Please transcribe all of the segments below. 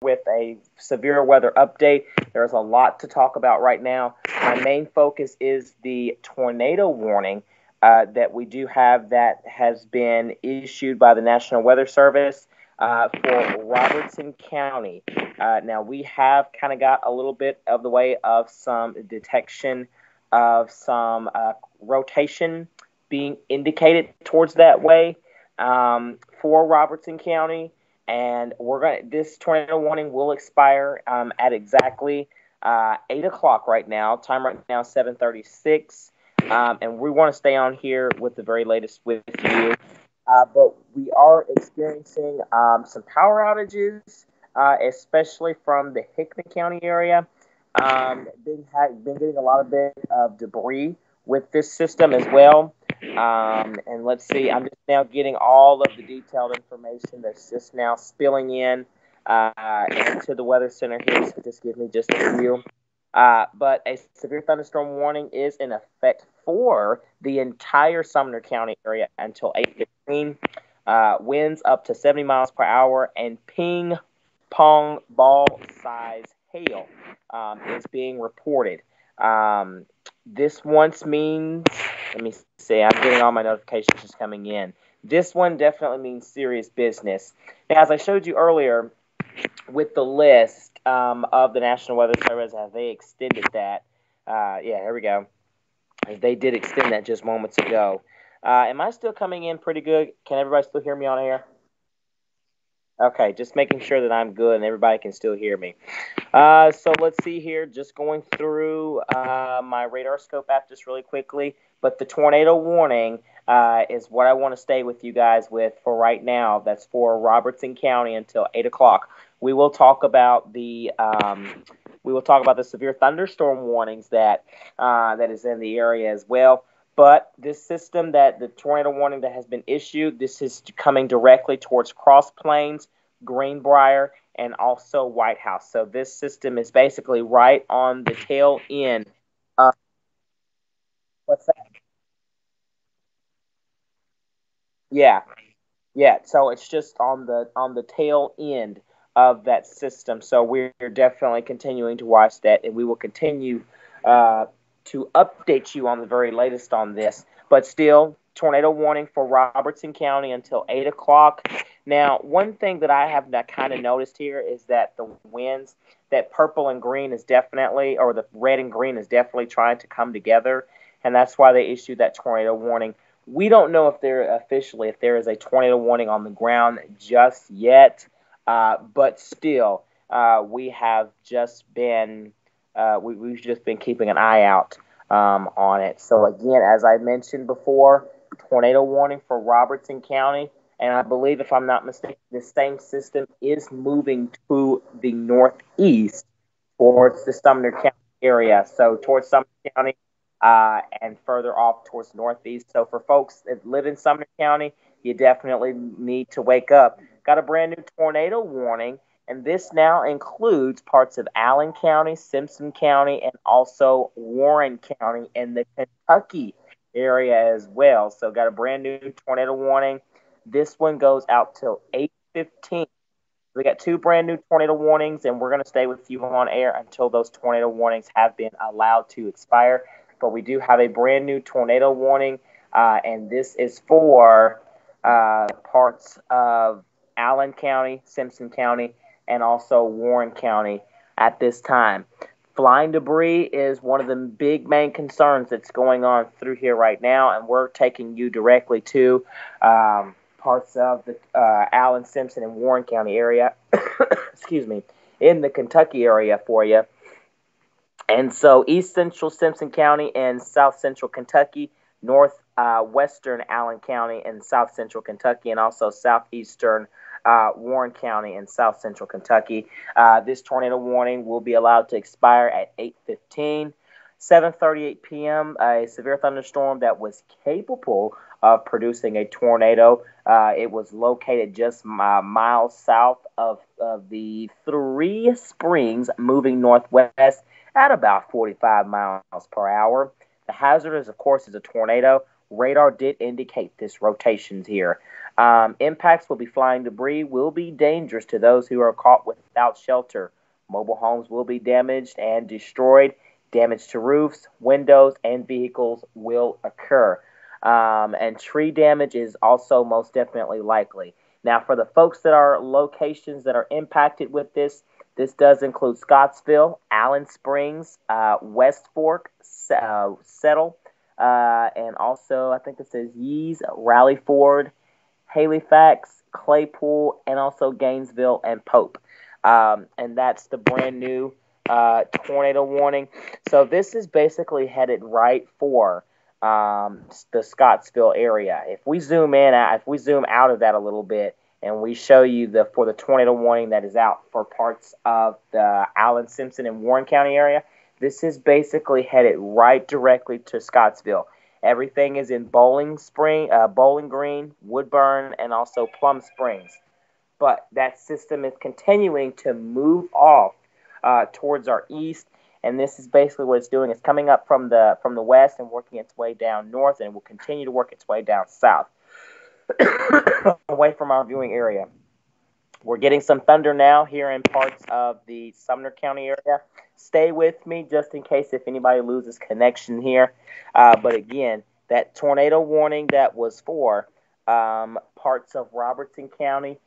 with a severe weather update. There's a lot to talk about right now. My main focus is the tornado warning that we do have that has been issued by the National Weather Service for Robertson County. Now, we have kind of got a little bit of the way of some detection of some rotation being indicated towards that way for Robertson County. And this tornado warning will expire at exactly 8 o'clock right now. Time right now, 7:36. And we want to stay on here with the very latest with you. But we are experiencing some power outages, especially from the Hickman County area. Been getting a lot of bit of debris with this system as well. And let's see, I'm just now getting all of the detailed information that's just now spilling in into the Weather Center here. So just give me just a few. But a severe thunderstorm warning is in effect for the entire Sumner County area until 8:15. Winds up to 70 miles per hour and ping pong ball size hail is being reported. This once means, let me see, I'm getting all my notifications just coming in. This one definitely means serious business. Now, as I showed you earlier with the list of the National Weather Service, as they extended that, yeah, here we go. They did extend that just moments ago. Am I still coming in pretty good? Can everybody still hear me on air? Okay, just making sure that I'm good and everybody can still hear me. So let's see here, just going through my radar scope app just really quickly. But the tornado warning is what I want to stay with you guys with for right now. That's for Robertson County until 8 o'clock. We will talk about the severe thunderstorm warnings that is in the area as well. But this system, that the tornado warning that has been issued, this is coming directly towards Cross Plains, Greenbrier, and also White House. So this system is basically right on the tail end. What's that? Yeah, yeah. So it's just on the tail end of that system. So we're definitely continuing to watch that, and we will continue uh, to update you on the very latest on this. But still, tornado warning for Robertson County until 8 o'clock. Now, one thing that I have kind of noticed here is that the winds, that purple and green is definitely, or the red and green is definitely trying to come together, and that's why they issued that tornado warning. We don't know if if there is a tornado warning on the ground just yet, but still, we have just been we've just been keeping an eye out on it. So again, as I mentioned before, tornado warning for Robertson County, and I believe, if I'm not mistaken, the same system is moving to the northeast towards the Sumner County area. So towards Sumner County and further off towards the northeast. So for folks that live in Sumner County, you definitely need to wake up. Got a brand new tornado warning, and this now includes parts of Allen County, Simpson County, and also Warren County in the Kentucky area as well. So got a brand new tornado warning. This one goes out till 8:15. We got two brand new tornado warnings, and we're going to stay with you on air until those tornado warnings have been allowed to expire. But we do have a brand new tornado warning, and this is for parts of Allen County, Simpson County, and also Warren County at this time. Flying debris is one of the big main concerns that's going on through here right now, and we're taking you directly to parts of the Allen, Simpson, and Warren County area, excuse me, in the Kentucky area for you. And so East Central Simpson County and South Central Kentucky, North Western Allen County and South Central Kentucky, and also Southeastern Warren County and South Central Kentucky. This tornado warning will be allowed to expire at 8:15. 7:38 p.m., a severe thunderstorm that was capable of producing a tornado. It was located just miles south of the Three Springs, moving northwest at about 45 miles per hour. The hazard, is, of course, is a tornado. Radar did indicate this rotations here. Impacts will be flying debris, will be dangerous to those who are caught without shelter. Mobile homes will be damaged and destroyed. Damage to roofs, windows, and vehicles will occur. And tree damage is also most definitely likely. Now, for the folks that are locations that are impacted with this does include Scottsville, Allen Springs, West Fork, Settle, and also I think it says Yees, Rally Ford, Halifax, Claypool, and also Gainesville and Pope. And that's the brand new tornado warning. So this is basically headed right for the Scottsville area. If we zoom out of that a little bit, and we show you for the tornado warning that is out for parts of the Allen, Simpson, and Warren County area, this is basically headed right directly to Scottsville. Everything is in Bowling Green, Woodburn, and also Plum Springs. But that system is continuing to move off towards our east, and this is basically what it's doing. It's coming up from the west and working its way down north, and will continue to work its way down south, away from our viewing area. We're getting some thunder now here in parts of the Sumner County area. Stay with me just in case if anybody loses connection here. But again, that tornado warning that was for parts of Robertson County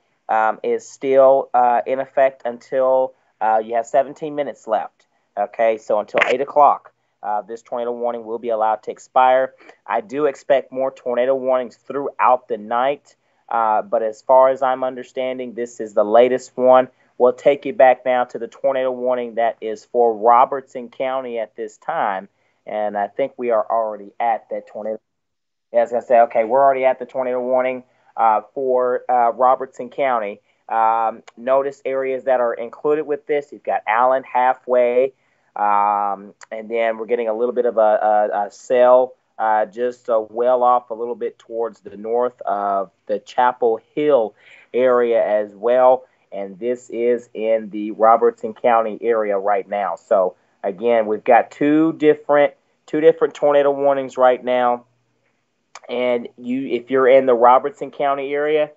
is still in effect until you have 17 minutes left. Okay, so until 8 o'clock, this tornado warning will be allowed to expire. I do expect more tornado warnings throughout the night. But as far as I'm understanding, this is the latest one. We'll take you back now to the tornado warning that is for Robertson County at this time. And I think we are already at that tornado. As I say, okay, we're already at the tornado warning for Robertson County. Notice areas that are included with this. You've got Allen halfway, and then we're getting a little bit of a cell just well off a little bit towards the north of the Chapel Hill area as well. And this is in the Robertson County area right now. So again, we've got two different tornado warnings right now. And if you're in the Robertson County area,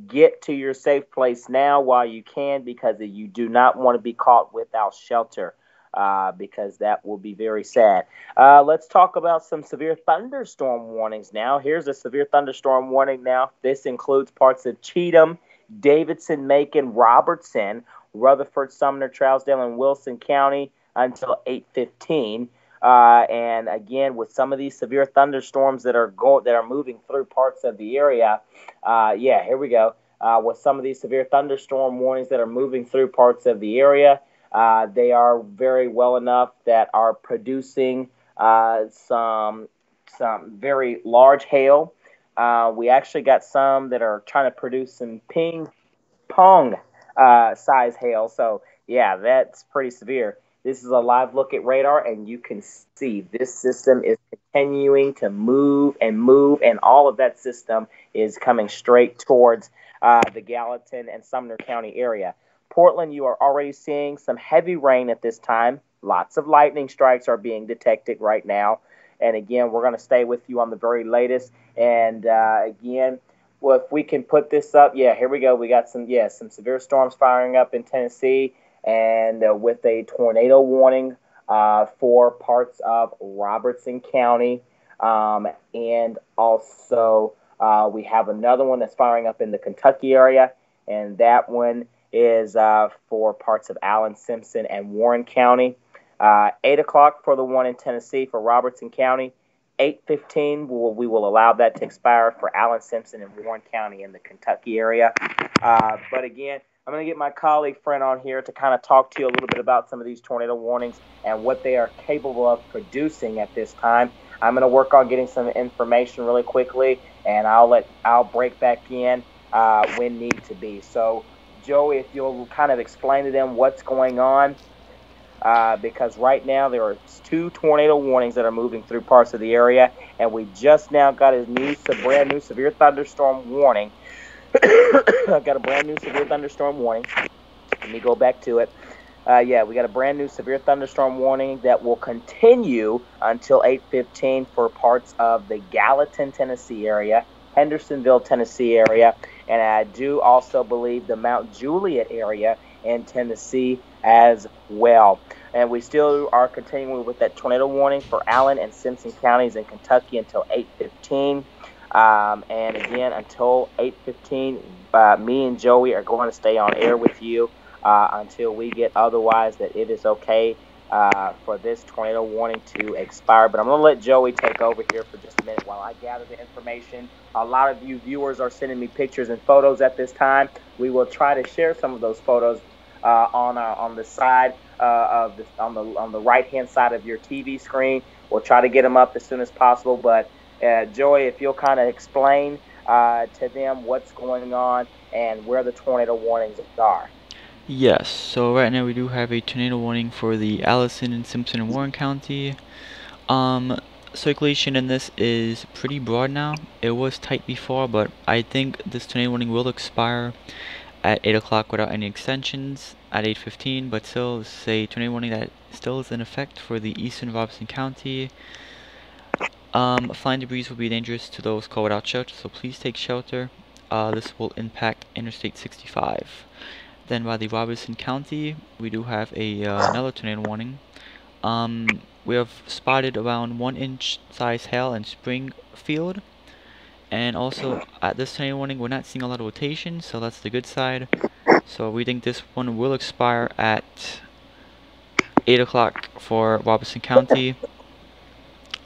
get to your safe place now while you can, because you do not want to be caught without shelter. Because that will be very sad. Let's talk about some severe thunderstorm warnings now. Here's a severe thunderstorm warning now. This includes parts of Cheatham, Davidson, Macon, Robertson, Rutherford, Sumner, Trousdale, and Wilson County until 8:15. And again, with some of these severe thunderstorms that are moving through parts of the area, here we go. With some of these severe thunderstorm warnings that are moving through parts of the area, they are very well enough that are producing some very large hail. We actually got some that are trying to produce some ping pong size hail. So yeah, that's pretty severe. This is a live look at radar, and you can see this system is continuing to move, and all of that system is coming straight towards the Gallatin and Sumner County area. Portland, you are already seeing some heavy rain at this time. Lots of lightning strikes are being detected right now. And again, we're going to stay with you on the very latest. And again, well, if we can put this up, here we go. We got some severe storms firing up in Tennessee, and with a tornado warning for parts of Robertson County. And also we have another one that's firing up in the Kentucky area, and that one is for parts of Allen, Simpson, and Warren County. 8 o'clock for the one in Tennessee for Robertson County. 8:15 we will allow that to expire for Allen, Simpson, and Warren County in the Kentucky area. But again, I'm going to get my colleague friend on here to kind of talk to you a little bit about some of these tornado warnings and what they are capable of producing at this time. I'm going to work on getting some information really quickly, and I'll break back in when need to be. So Joey, if you'll kind of explain to them what's going on, because right now there are 2 tornado warnings that are moving through parts of the area, and we just now got a brand new severe thunderstorm warning. I've got a brand new severe thunderstorm warning. Let me go back to it. We got a brand new severe thunderstorm warning that will continue until 8:15 for parts of the Gallatin, Tennessee area, Hendersonville, Tennessee area, and I do also believe the Mount Juliet area in Tennessee as well. And we still are continuing with that tornado warning for Allen and Simpson counties in Kentucky until 8:15. And again, until 8:15, me and Joey are going to stay on air with you until we get otherwise that it is okay for this tornado warning to expire. But I'm going to let Joey take over here for just a minute while I gather the information. A lot of you viewers are sending me pictures and photos at this time. We will try to share some of those photos on the side on the right hand side of your TV screen. We'll try to get them up as soon as possible. But Joey, if you'll kind of explain to them what's going on and where the tornado warnings are. Yes, so right now we do have a tornado warning for the Allison and Simpson and Warren County. Circulation in this is pretty broad now. It was tight before, but I think this tornado warning will expire at 8 o'clock without any extensions at 8:15, but still, this is a tornado warning that still is in effect for the eastern Robeson County. Flying debris will be dangerous to those caught without shelter, so please take shelter. This will impact Interstate 65. Then by the Robeson County, we do have another tornado warning. We have spotted around 1-inch size hail in Springfield. And also, at this tornado warning, we're not seeing a lot of rotation, so that's the good side. So we think this one will expire at 8 o'clock for Robeson County.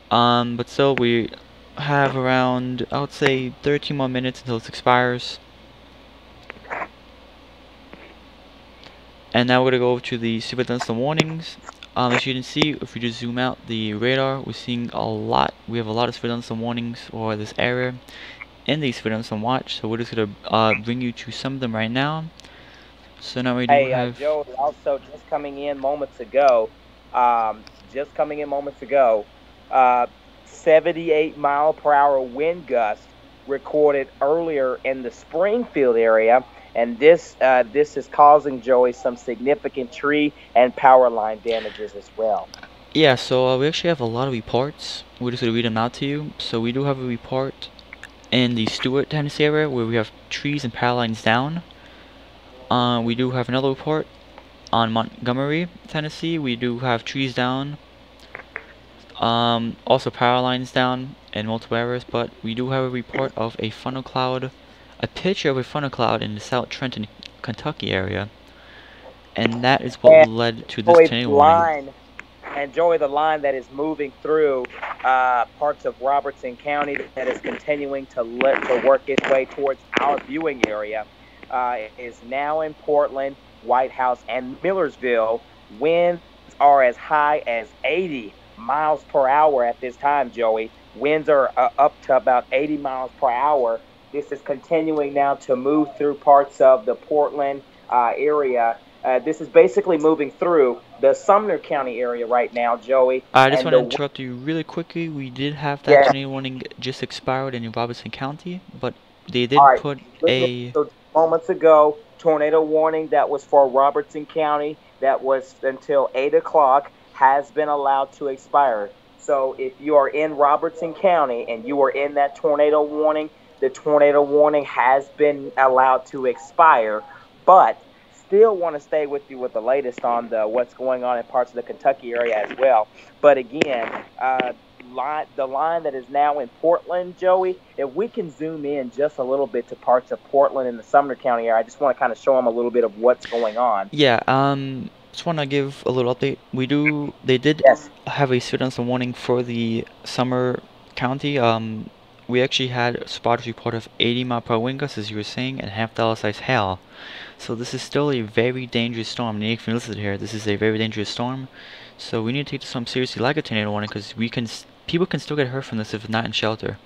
But still, we have around, I would say, 13 more minutes until it expires. And now we're going to go to the super thunderstorm warnings. As you can see, if we just zoom out the radar, we're seeing a lot. We have a lot of super thunderstorm warnings for this area in the super thunderstorm watch. So we're just going to bring you to some of them right now. So now we do have... Joe, also just coming in moments ago, 78 mile per hour wind gust recorded earlier in the Springfield area. And this is causing, Joey, some significant tree and power line damages as well. Yeah, so we actually have a lot of reports. We're just going to read them out to you. So we do have a report in the Stewart, Tennessee area where we have trees and power lines down. We do have another report on Montgomery, Tennessee. We do have trees down. Also power lines down in multiple areas. But we do have a report of a funnel cloud. A picture of a funnel cloud in the South Trenton, Kentucky area, and that is what led to this tornado warning. And Joey, the line that is moving through parts of Robertson County that is continuing to work its way towards our viewing area is now in Portland, White House, and Millersville. Winds are as high as 80 miles per hour at this time, Joey. Winds are up to about 80 miles per hour. This is continuing now to move through parts of the Portland area. This is basically moving through the Sumner County area right now, Joey. I just want to interrupt you really quickly. We did have that tornado warning just expired in Robeson County, but they did put a... So moments ago, tornado warning that was for Robertson County that was until 8 o'clock has been allowed to expire. So if you are in Robertson County and you are in that tornado warning, the tornado warning has been allowed to expire, but still want to stay with you with the latest on what's going on in parts of the Kentucky area as well. But again, the line that is now in Portland, Joey, if we can zoom in just a little bit to parts of Portland and the Sumner County area, I just want to kind of show them a little bit of what's going on. Yeah, just want to give a little update. They did have a thunderstorm warning for the Sumner County. We actually had a spot report of 80 mile per hour wind gusts, as you were saying, and half-dollar size hail. So this is still a very dangerous storm. And if you listen here, this is a very dangerous storm. So we need to take this storm seriously, like a tornado warning, because people can still get hurt from this if not in shelter.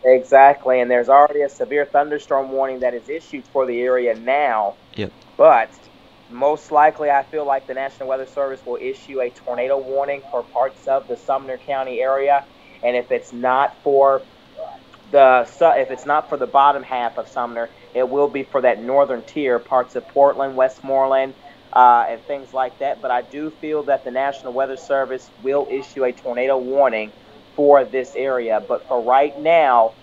Exactly, and there's already a severe thunderstorm warning that is issued for the area now. Yep. But most likely, I feel like the National Weather Service will issue a tornado warning for parts of the Sumner County area, and if it's not for the bottom half of Sumner, it will be for that northern tier, parts of Portland, Westmoreland, and things like that. But I do feel that the National Weather Service will issue a tornado warning for this area. But for right now,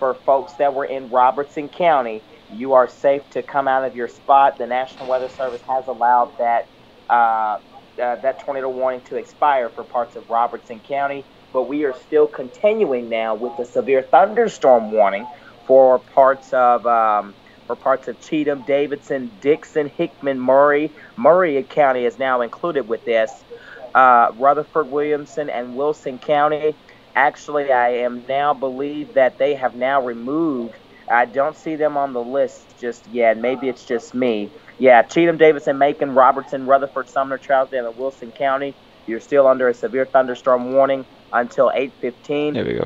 for folks that were in Robertson County, you are safe to come out of your spot. The National Weather Service has allowed that tornado warning to expire for parts of Robertson County, but we are still continuing now with the severe thunderstorm warning for parts of Cheatham, Davidson, Dixon, Hickman, Murray. Murray County is now included with this. Rutherford, Williamson, and Wilson County. Actually, I am now believe that they have now removed. I don't see them on the list just yet. Maybe it's just me. Yeah, Cheatham, Davidson, Macon, Robertson, Rutherford, Sumner, Trousdale, and Wilson County. You're still under a severe thunderstorm warning until 8:15. There we go.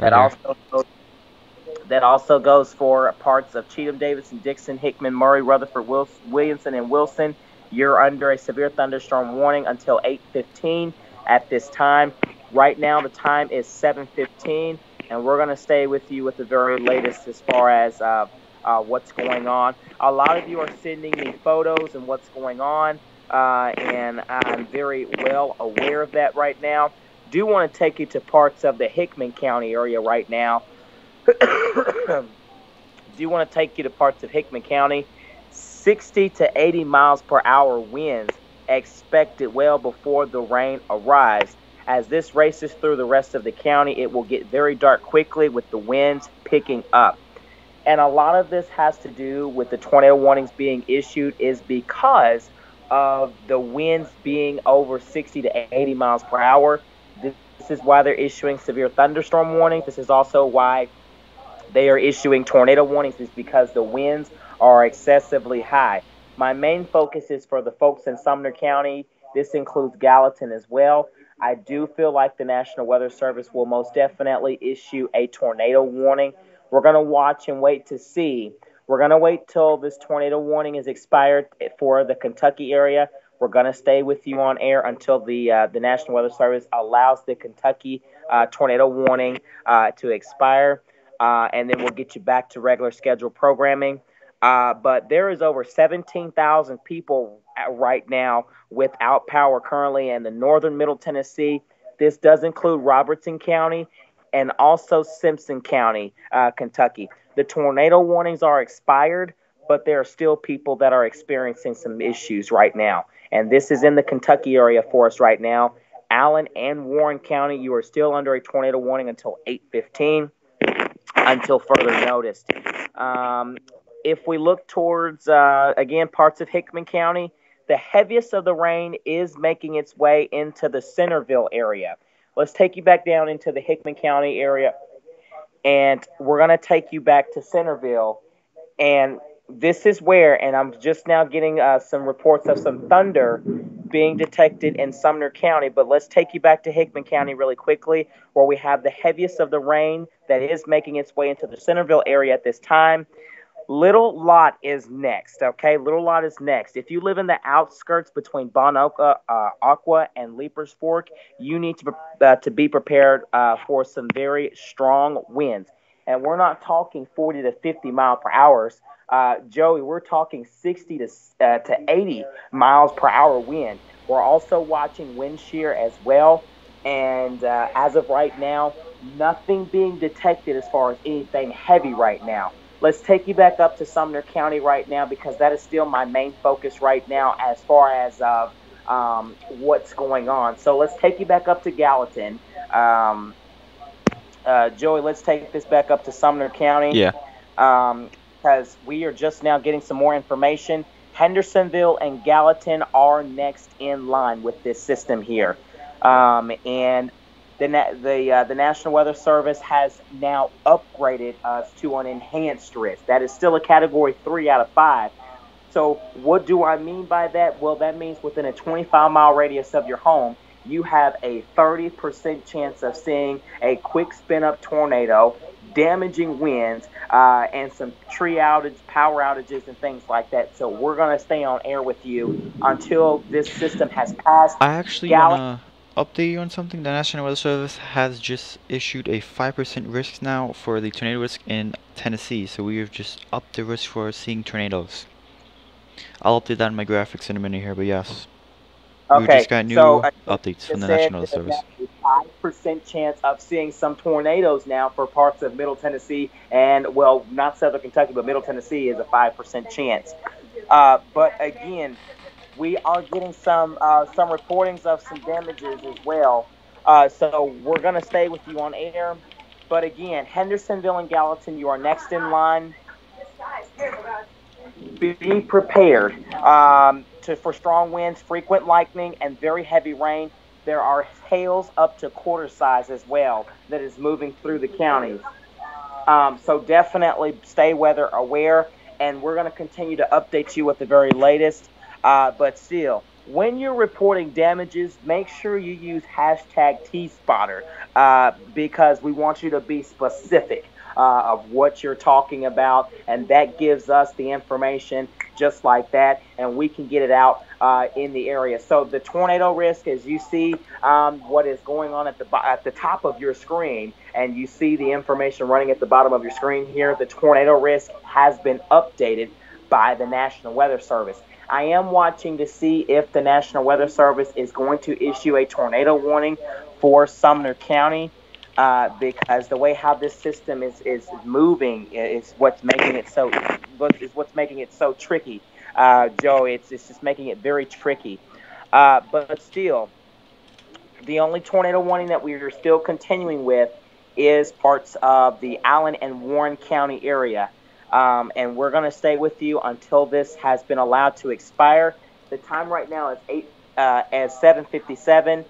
That also goes for parts of Cheatham, Davidson, Dixon, Hickman, Murray, Rutherford, Williamson, and Wilson. You're under a severe thunderstorm warning until 8:15 at this time. Right now, the time is 7:15, and we're going to stay with you with the very latest as far as what's going on. A lot of you are sending me photos and what's going on, and I'm very well aware of that right now. Do want to take you to parts of the Hickman County area right now. Do want to take you to parts of Hickman County. 60 to 80 miles per hour winds expected well before the rain arrives. As this races through the rest of the county, it will get very dark quickly with the winds picking up. And a lot of this has to do with the tornado warnings being issued is because of the winds being over 60 to 80 miles per hour. This is why they're issuing severe thunderstorm warnings. This is also why they are issuing tornado warnings, is because the winds are excessively high. My main focus is for the folks in Sumner County. This includes Gallatin as well. I do feel like the National Weather Service will most definitely issue a tornado warning. We're going to watch and wait to see. We're going to wait till this tornado warning is expired for the Kentucky area. We're going to stay with you on air until the National Weather Service allows the Kentucky tornado warning to expire, and then we'll get you back to regular scheduled programming. But there is over 17,000 people right now without power currently in the northern Middle Tennessee. This does include Robertson County and also Simpson County, Kentucky. The tornado warnings are expired, but there are still people that are experiencing some issues right now. And this is in the Kentucky area for us right now. Allen and Warren County, you are still under a tornado warning until 8:15, until further notice. If we look towards, again, parts of Hickman County, the heaviest of the rain is making its way into the Centerville area. Let's take you back down into the Hickman County area, and we're going to take you back to Centerville. And this is where, and I'm just now getting some reports of some thunder being detected in Sumner County, but let's take you back to Hickman County really quickly, where we have the heaviest of the rain that is making its way into the Centerville area at this time. Little Lot is next, okay? Little Lot is next. If you live in the outskirts between Bon Aqua and Leapers Fork, you need to be prepared for some very strong winds. And we're not talking 40 to 50 mile per hour. Joey, we're talking 60 to 80 miles per hour wind. We're also watching wind shear as well. And as of right now, nothing being detected as far as anything heavy right now. Let's take you back up to Sumner County right now, because that is still my main focus right now as far as what's going on. So let's take you back up to Gallatin. Joey, let's take this back up to Sumner County. Yeah. Because we are just now getting some more information. Hendersonville and Gallatin are next in line with this system here. And the National Weather Service has now upgraded us to an enhanced risk. That is still a Category 3 out of 5. So what do I mean by that? Well, that means within a 25-mile radius of your home, you have a 30% chance of seeing a quick spin-up tornado, damaging winds, and some power outages, and things like that. So we're going to stay on air with you until this system has passed. I actually want to update you on something. The National Weather Service has just issued a 5% risk now for the tornado risk in Tennessee. So we have just upped the risk for seeing tornadoes. I'll update that in my graphics in a minute here, but yes. We just Okay, got so new updates from just the said National Weather there's Service. now a 5% chance of seeing some tornadoes now for parts of Middle Tennessee and, well, not Southern Kentucky, but Middle Tennessee is a 5% chance. But again, we are getting some reportings of some damages as well. So we're gonna stay with you on air. But again, Hendersonville and Gallatin, you are next in line. Be prepared for strong winds, frequent lightning, and very heavy rain. There are hails up to quarter size as well that is moving through the counties. So definitely stay weather aware, and we're going to continue to update you with the very latest. But still, when you're reporting damages, make sure you use hashtag TSpotter because we want you to be specific of what you're talking about, and that gives us the information just like that, and we can get it out in the area. So the tornado risk, as you see what is going on at the top of your screen, and you see the information running at the bottom of your screen here, the tornado risk has been updated by the National Weather Service. I am watching to see if the National Weather Service is going to issue a tornado warning for Sumner County. Because the way how this system is moving is what's making it so tricky, Joe. It's just making it very tricky. But still, the only tornado warning that we are still continuing with is parts of the Allen and Warren County area. And we're going to stay with you until this has been allowed to expire. The time right now is 7:57.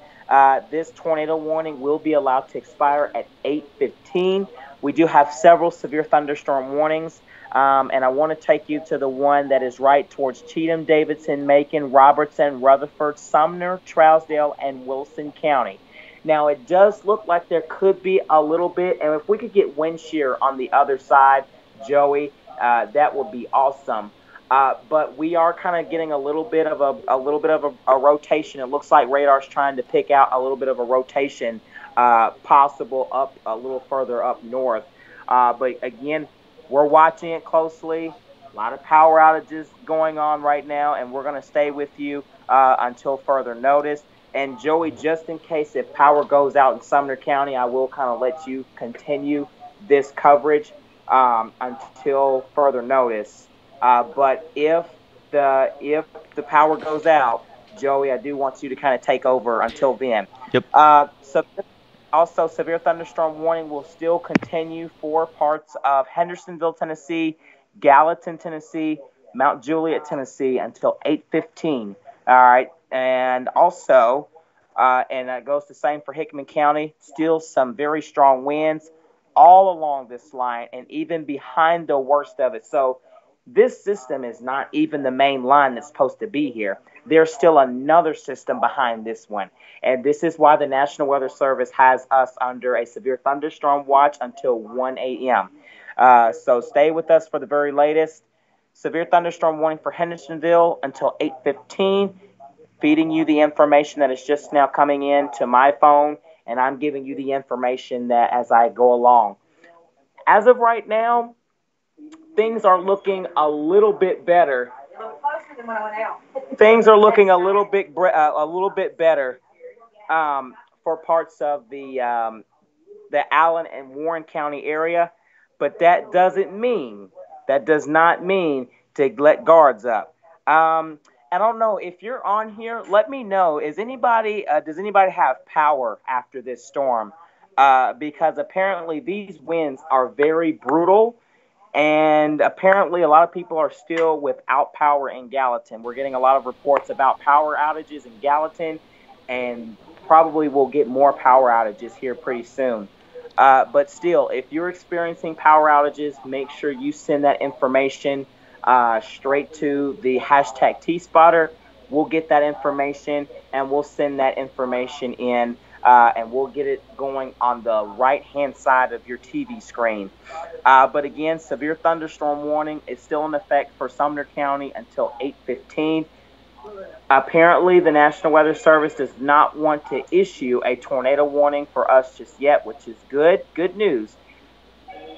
This tornado warning will be allowed to expire at 8:15. We do have several severe thunderstorm warnings, and I want to take you to the one that is right towards Cheatham, Davidson, Macon, Robertson, Rutherford, Sumner, Trousdale, and Wilson County. Now, it does look like there could be a little bit, and if we could get wind shear on the other side, Joey, that would be awesome. But we are kind of getting a little bit of a rotation. It looks like radar's trying to pick out a little bit of a rotation possible up a little further up north. But again, we're watching it closely. A lot of power outages going on right now, and we're going to stay with you until further notice. And Joey, just in case if power goes out in Sumner County, I will kind of let you continue this coverage until further notice. But if the power goes out, Joey, I do want you to kind of take over until then. Yep. So also, severe thunderstorm warning will still continue for parts of Hendersonville, Tennessee, Gallatin, Tennessee, Mount Juliet, Tennessee until 8:15. All right, and also, and that goes the same for Hickman County. Still some very strong winds all along this line and even behind the worst of it. So this system is not even the main line that's supposed to be here. There's still another system behind this one. And this is why the National Weather Service has us under a severe thunderstorm watch until 1 a.m. So stay with us for the very latest. Severe thunderstorm warning for Hendersonville until 8:15. Feeding you the information that is just now coming in to my phone, and I'm giving you the information that as I go along. As of right now, things are looking a little bit better. Things are looking a little bit better for parts of the Allen and Warren County area, but that does not mean to let guards up. I don't know if you're on here. Let me know. Does anybody have power after this storm? Because apparently these winds are very brutal. And apparently a lot of people are still without power in Gallatin. We're getting a lot of reports about power outages in Gallatin, and probably we'll get more power outages here pretty soon. But still, if you're experiencing power outages, make sure you send that information straight to the hashtag TSpotter. We'll get that information, and we'll send that information in, and we'll get it going on the right-hand side of your TV screen. But again, severe thunderstorm warning is still in effect for Sumner County until 8:15. Apparently, the National Weather Service does not want to issue a tornado warning for us just yet, which is good news.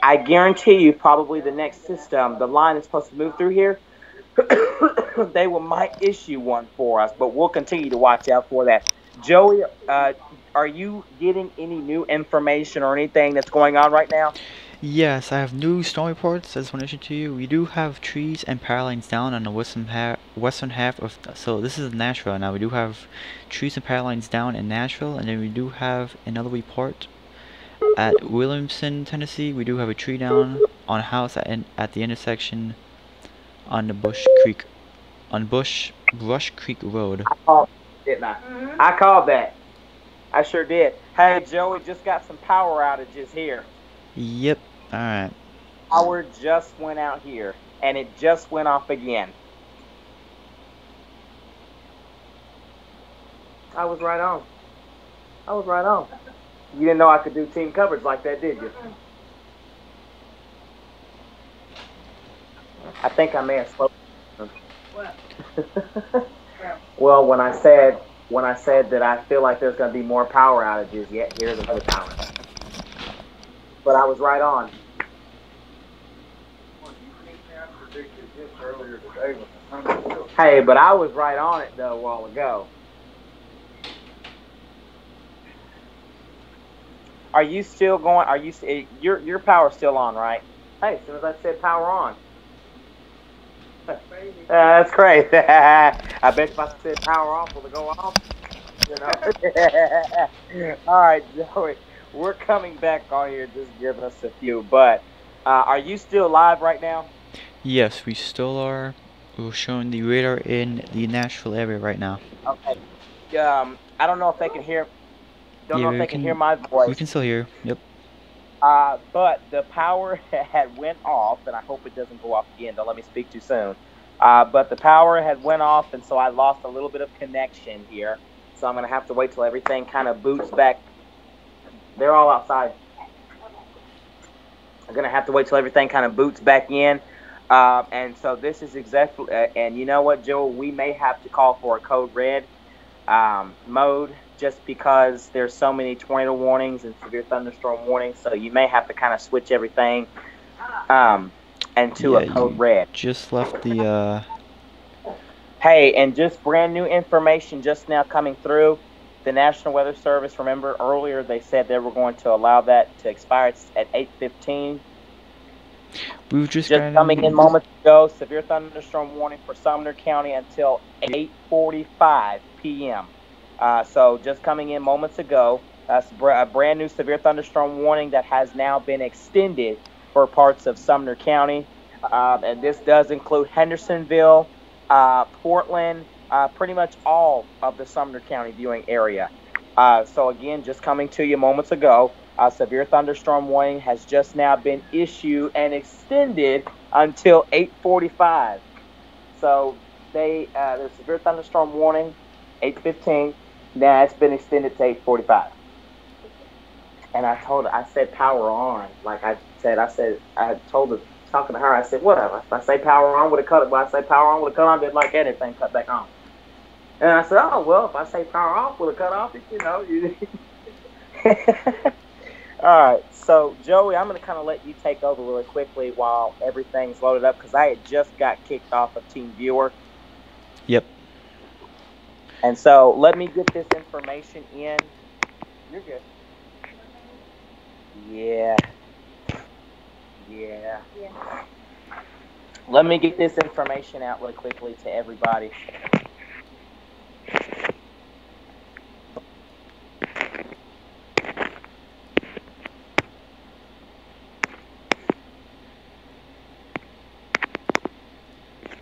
I guarantee you probably the next system, the line that's supposed to move through here, they might issue one for us, but we'll continue to watch out for that. Joey, are you getting any new information or anything that's going on right now? Yes, I have new storm reports. I just want to mention to you, we do have trees and power lines down on the western half of. So this is Nashville now. We do have trees and power lines down in Nashville, and then we do have another report at Williamson, Tennessee. We do have a tree down on a house at the intersection on the Brush Creek Road. I called, didn't I? I called that. I sure did. Hey, Joey, just got some power outages here. Yep. All right. Power just went out here, and it just went off again. I was right on. I was right on. You didn't know I could do team coverage like that, did you? I think I may have spoken. What? Well, when I said that I feel like there's going to be more power outages, yet here's another power. But I was right on. Hey, but I was right on it though a while ago. Are you still going? Are you your power's still on, right? Hey, as soon as I said power on. That's crazy. I bet if I said power off, will it go off? You know. All right, Joey. We're coming back on here, just giving us a few. But are you still live right now? Yes, we still are. We're showing the radar in the Nashville area right now. Okay. I don't know if they can hear. Don't know if they can hear my voice. We can still hear. Yep. But the power had went off, and I hope it doesn't go off again. Don't let me speak too soon. But the power had went off, and so I lost a little bit of connection here. So I'm going to have to wait till everything kind of boots back. They're all outside. I'm going to have to wait till everything kind of boots back in. And so this is exactly, and you know what, Joe? We may have to call for a code red mode just because there's so many tornado warnings and severe thunderstorm warnings. So you may have to kind of switch everything into a code red. Just left the. Hey, and just brand new information just now coming through. The National Weather Service, remember earlier they said they were going to allow that to expire at 8:15. We were just coming in moments ago. Severe thunderstorm warning for Sumner County until 8:45 p.m. So just coming in moments ago. That's a brand new severe thunderstorm warning that has now been extended for parts of Sumner County, and this does include Hendersonville, Portland, pretty much all of the Sumner County viewing area. So again, just coming to you moments ago, severe thunderstorm warning has just now been issued and extended until 8:45. So the severe thunderstorm warning, 8:15. Now it's been extended to 8:45. And I said power on. Like I told her, talking to her, I said, whatever. If I say power on, would have cut it. But I say power on, would have cut on, didn't like anything, cut back on. And I said, oh, well, if I say power off, would have cut off, you know. All right. So, Joey, I'm going to kind of let you take over really quickly while everything's loaded up because I had just got kicked off of TeamViewer. Yep. And so let me get this information in. You're good. Yeah. Let me get this information out really quickly to everybody.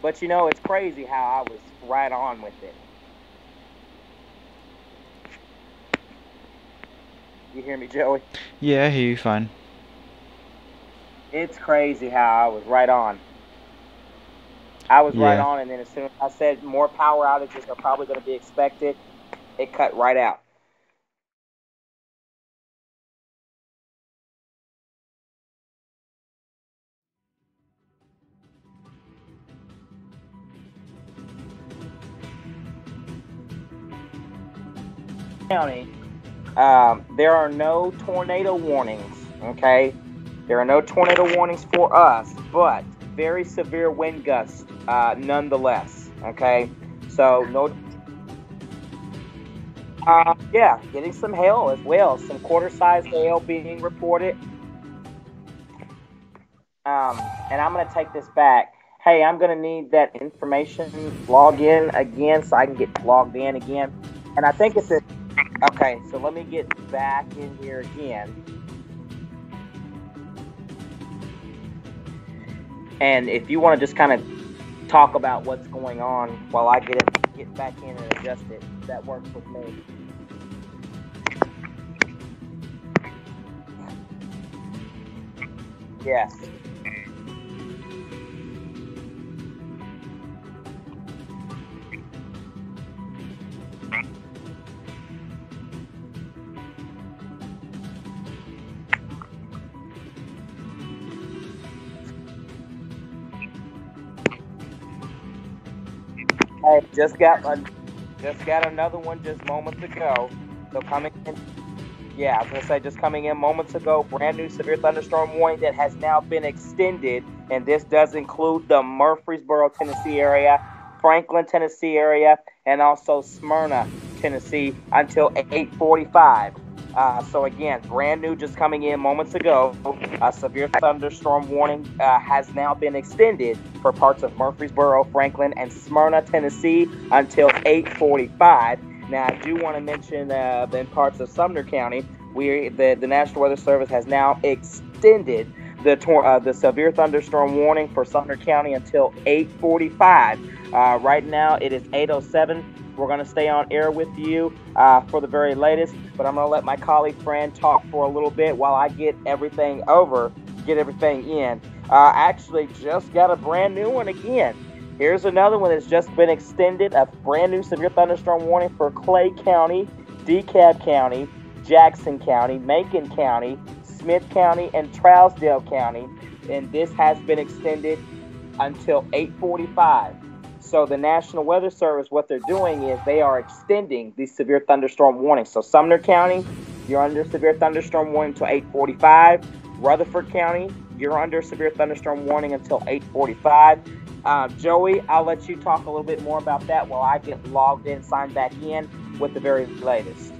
But you know, it's crazy how I was right on with it. You hear me, Joey? Yeah, I hear you fine. It's crazy how I was right on. I was right on, and then as soon as I said more power outages are probably going to be expected, it cut right out. County, there are no tornado warnings, okay? There are no tornado warnings for us, but very severe wind gusts nonetheless. Okay, so no. Yeah, getting some hail as well. Some quarter-sized hail being reported. And I'm going to take this back. Hey, I'm going to need that information log in again so I can get logged in again. And I think it's a. Okay, so let me get back in here again. And if you want to just kind of talk about what's going on while I get back in and adjust it, that works with me. Yes. Hey, just got another one just moments ago. So coming in. Yeah, I was going to say, just coming in moments ago, brand new severe thunderstorm warning that has now been extended, and this does include the Murfreesboro, Tennessee area, Franklin, Tennessee area, and also Smyrna, Tennessee until 8:45. So again, brand new, just coming in moments ago, a severe thunderstorm warning has now been extended for parts of Murfreesboro, Franklin, and Smyrna, Tennessee until 8:45. Now, I do want to mention in parts of Sumner County, the National Weather Service has now extended the severe thunderstorm warning for Sumner County until 8:45. Right now, it is 8:07. We're going to stay on air with you for the very latest, but I'm going to let my colleague Fran talk for a little bit while I get everything in. Actually, just got a brand new one again. Here's another one that's just been extended, a brand new severe thunderstorm warning for Clay County, DeKalb County, Jackson County, Macon County, Smith County, and Trousdale County. And this has been extended until 8:45. So the National Weather Service, what they're doing is they are extending these severe thunderstorm warnings. So Sumner County, you're under severe thunderstorm warning until 8:45. Rutherford County, you're under severe thunderstorm warning until 8:45. Joey, I'll let you talk a little bit more about that while I get logged in, signed back in with the very latest.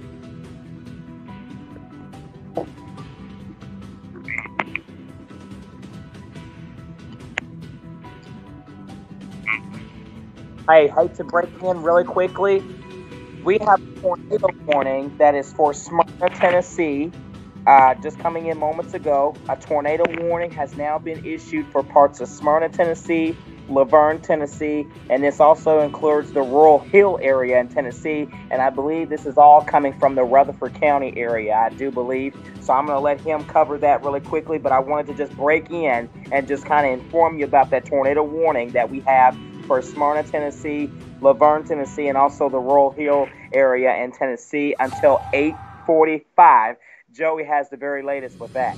Hey, hate to break in really quickly. We have a tornado warning that is for Smyrna, Tennessee. Just coming in moments ago, a tornado warning has now been issued for parts of Smyrna, Tennessee, Laverne, Tennessee, and this also includes the Rural Hill area in Tennessee, and I believe this is all coming from the Rutherford County area, I do believe. So I'm going to let him cover that really quickly, but I wanted to just break in and just kind of inform you about that tornado warning that we have for Smyrna, Tennessee, Laverne, Tennessee, and also the Rural Hill area in Tennessee until 8:45. Joey has the very latest with that.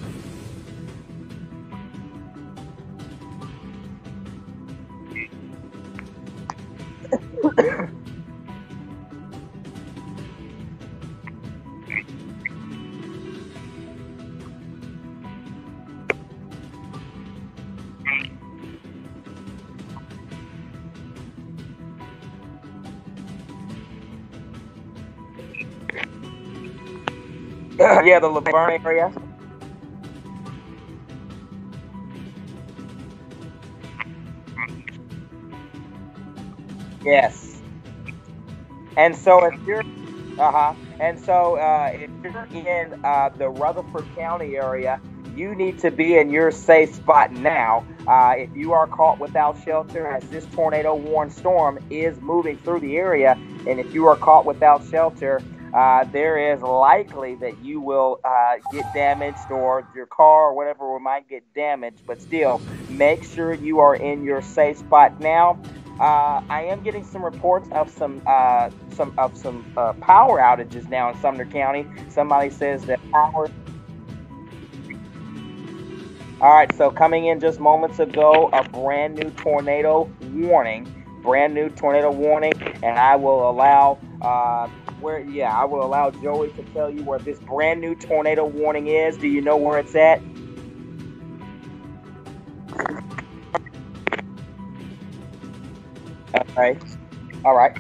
Yeah, the Laverne area. Yes. And so if you're if you're in the Rutherford County area, you need to be in your safe spot now. If you are caught without shelter, as this tornado warned storm is moving through the area, and if you are caught without shelter, there is likely that you will get damaged, or your car or whatever might get damaged. But still, make sure you are in your safe spot now. I am getting some reports of some power outages now in Sumner County. Somebody says that power. All right, so coming in just moments ago, a brand new tornado warning, and I will allow Joey to tell you where this brand new tornado warning is. Do you know where it's at? Okay. All right.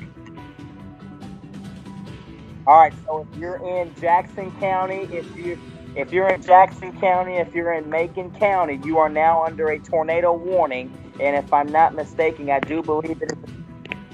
All right. So if you're in Jackson County, if you're in Jackson County, if you're in Macon County, you are now under a tornado warning. And if I'm not mistaken, I do believe it is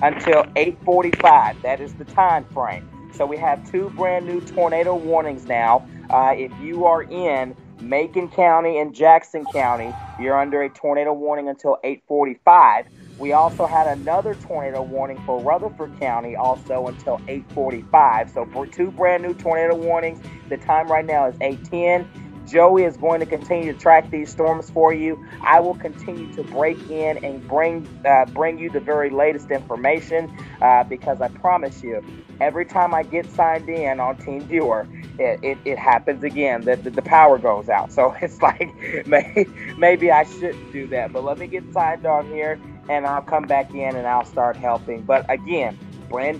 until 8:45. That is the time frame. So we have two brand new tornado warnings now. If you are in Macon County and Jackson County, you're under a tornado warning until 8:45. We also had another tornado warning for Rutherford County also until 8:45. So for two brand new tornado warnings, the time right now is 8:10. Joey is going to continue to track these storms for you. I will continue to break in and bring you the very latest information because I promise you, every time I get signed in on TeamViewer, it happens again. The power goes out. So it's like maybe I shouldn't do that. But let me get signed on here, and I'll come back in and I'll start helping. But again,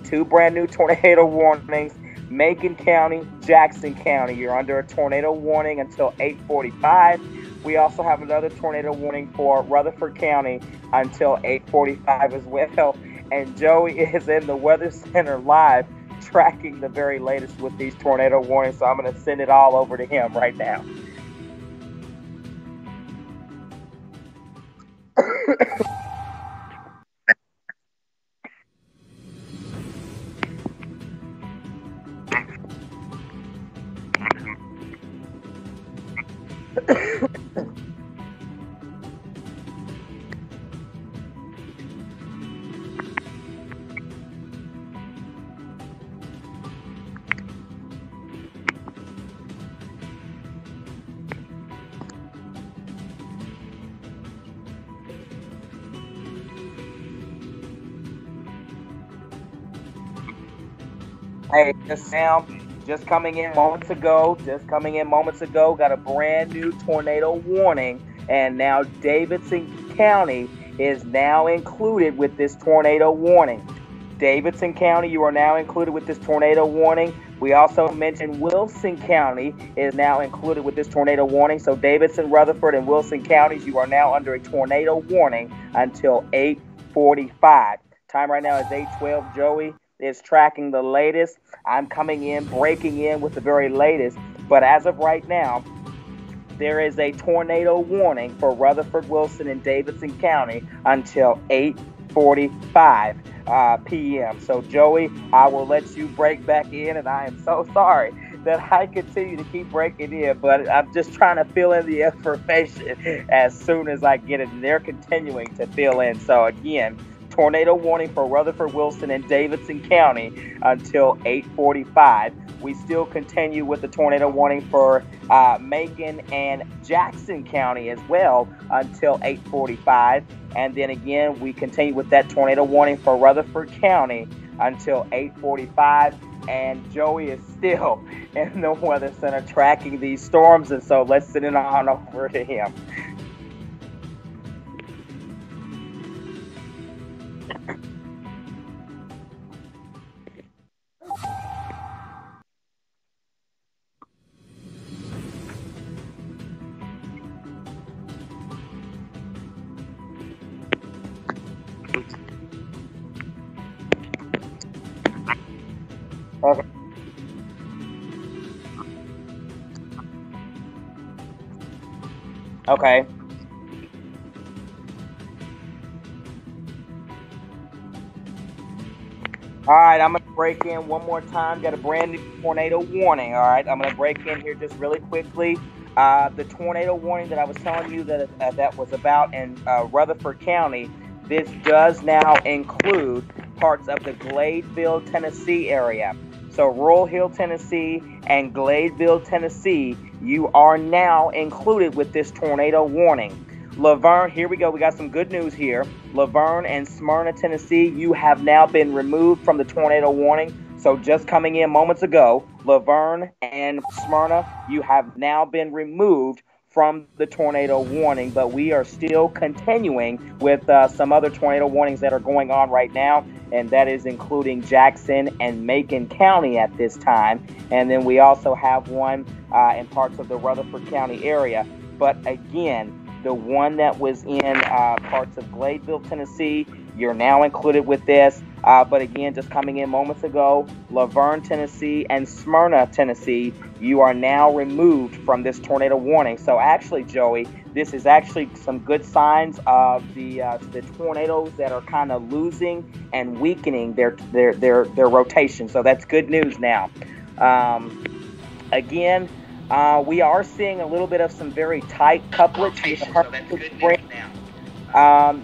two brand new tornado warnings. Macon County, Jackson County, you're under a tornado warning until 8:45. We also have another tornado warning for Rutherford County until 8:45 as well. And Joey is in the Weather Center live tracking the very latest with these tornado warnings. So I'm going to send it all over to him right now. Hey, just coming in moments ago. Got a brand new tornado warning, and now Davidson County is now included with this tornado warning. Davidson County, you are now included with this tornado warning. We also mentioned Wilson County is now included with this tornado warning. So Davidson, Rutherford, and Wilson counties, you are now under a tornado warning until 8:45. Time right now is 8:12. Joey is tracking the latest. I'm coming in, breaking in with the very latest. But as of right now, there is a tornado warning for Rutherford, Wilson, and Davidson County until 8:45 p.m. So, Joey, I will let you break back in, and I am so sorry that I continue to keep breaking in, but I'm just trying to fill in the information as soon as I get it, and they're continuing to fill in. So, again, tornado warning for Rutherford, Wilson, and Davidson County until 8:45. We still continue with the tornado warning for Macon and Jackson County as well until 8:45. And then again, we continue with that tornado warning for Rutherford County until 8:45. And Joey is still in the Weather Center tracking these storms. And so let's send it on over to him. Okay. Okay. All right, I'm going to break in one more time. Got a brand new tornado warning. All right, I'm going to break in here just really quickly. The tornado warning that I was telling you that was about in Rutherford County, this does now include parts of the Gladeville, Tennessee area. So Rural Hill, Tennessee and Gladeville, Tennessee, you are now included with this tornado warning. Laverne, here we go. We got some good news here. Laverne and Smyrna, Tennessee, you have now been removed from the tornado warning. So just coming in moments ago, Laverne and Smyrna, you have now been removed from the tornado warning, but we are still continuing with some other tornado warnings that are going on right now, and that is including Jackson and Macon County at this time. And then we also have one in parts of the Rutherford County area. But again, the one that was in parts of Gladeville, Tennessee, You're now included with this. But again, just coming in moments ago, Laverne, Tennessee, and Smyrna, Tennessee, you are now removed from this tornado warning. So actually, Joey, this is actually some good signs of the tornadoes that are kind of losing and weakening their rotation. So that's good news now. Again, we are seeing a little bit of some very tight couplets. So that's good news now.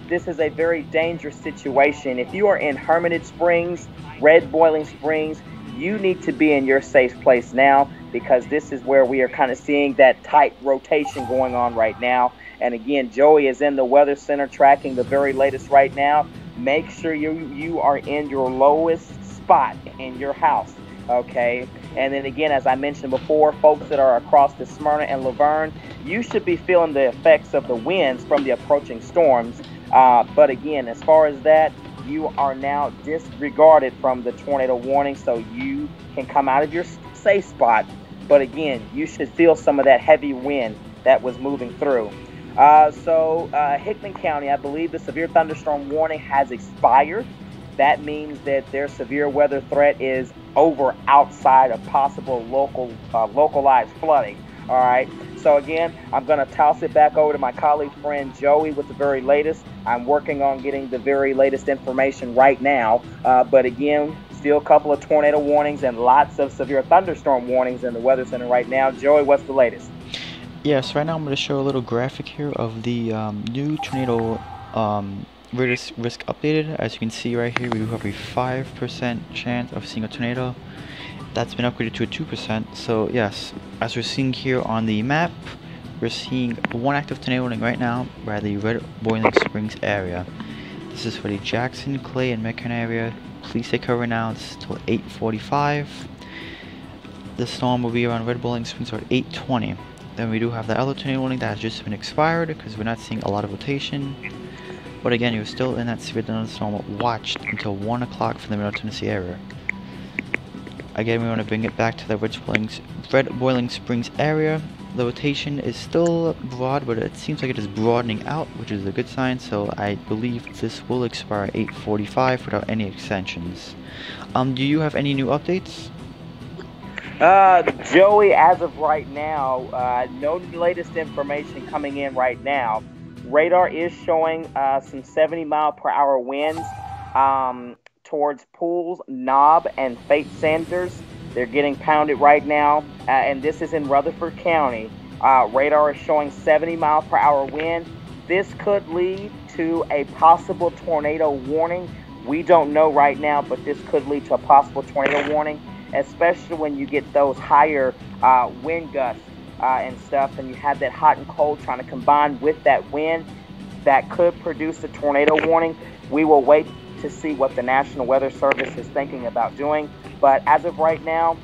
This is a very dangerous situation. If you are in Hermitage Springs, Red Boiling Springs, you need to be in your safe place now, because this is where we are kind of seeing that tight rotation going on right now. And again, Joey is in the Weather Center tracking the very latest right now. Make sure you are in your lowest spot in your house, okay? And then again, as I mentioned before, folks that are across the Smyrna and Laverne, you should be feeling the effects of the winds from the approaching storms. But again, as far as that, you are now disregarded from the tornado warning, so you can come out of your safe spot. But again, you should feel some of that heavy wind that was moving through. Hickman County, I believe the severe thunderstorm warning has expired. That means that their severe weather threat is over, outside of possible localized flooding. All right. So again, I'm going to toss it back over to my colleague friend Joey with the very latest. I'm working on getting the very latest information right now. But again, still a couple of tornado warnings and lots of severe thunderstorm warnings in the Weather Center right now. Joey, what's the latest? Yes, right now I'm going to show a little graphic here of the new tornado risk updated. As you can see right here, we do have a 5% chance of seeing a tornado. That's been upgraded to a 2%. So yes, as we're seeing here on the map, we're seeing one active tornado warning right now by the Red Boiling Springs area. This is for the Jackson, Clay, and Metcalfe area. Please take cover now. It's till 8:45. The storm will be around Red Boiling Springs at 8:20. Then we do have the other tornado warning that has just been expired because we're not seeing a lot of rotation. But again, you're still in that severe thunderstorm watched until 1 o'clock for the Middle Tennessee area. Again, we want to bring it back to the Red Boiling Springs area. The rotation is still broad, but it seems like it is broadening out, which is a good sign. So I believe this will expire at 8:45 without any extensions. Do you have any new updates? Joey, as of right now, no latest information coming in right now. Radar is showing some 70-mile-per-hour winds towards Pools, Knob, and Fate Sanders. They're getting pounded right now, and this is in Rutherford County. Radar is showing 70-mile-per-hour wind. This could lead to a possible tornado warning. We don't know right now, but this could lead to a possible tornado warning, especially when you get those higher wind gusts and stuff, and you have that hot and cold trying to combine with that wind. That could produce a tornado warning. We will wait to see what the National Weather Service is thinking about doing. But as of right now,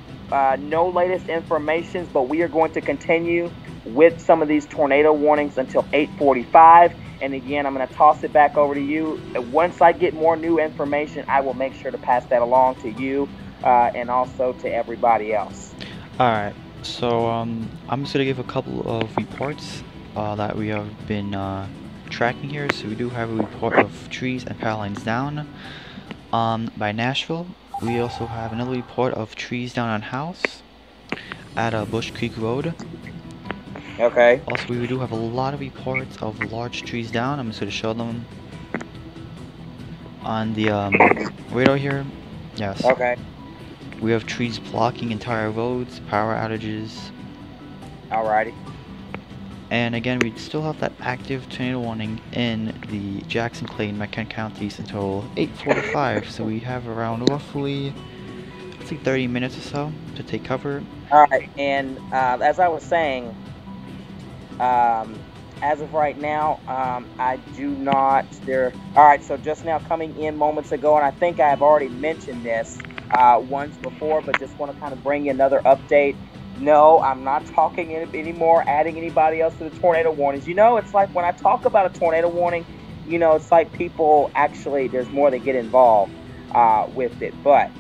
no latest information, but we are going to continue with some of these tornado warnings until 8:45. And again, I'm going to toss it back over to you. Once I get more new information, I will make sure to pass that along to you and also to everybody else. Alright, so I'm just going to give a couple of reports that we have been tracking here. So we do have a report of trees and power lines down by Nashville. We also have another report of trees down on House at Bush Creek Road. Okay. Also, we do have a lot of reports of large trees down. I'm just going to show them on the radar here. Yes. Okay. We have trees blocking entire roads, power outages. Alrighty. And again, we still have that active tornado warning in the Jackson, Clay, and Metcalfe counties until 8:45. So we have around roughly, I think, 30 minutes or so to take cover. Alright, and as I was saying, as of right now, I do not. Alright, so just now coming in moments ago, and I think I have already mentioned this once before, but just want to kind of bring you another update. No, I'm not talking anymore, adding anybody else to the tornado warnings. You know, it's like when I talk about a tornado warning, you know, it's like people actually, there's more that get involved with it. But,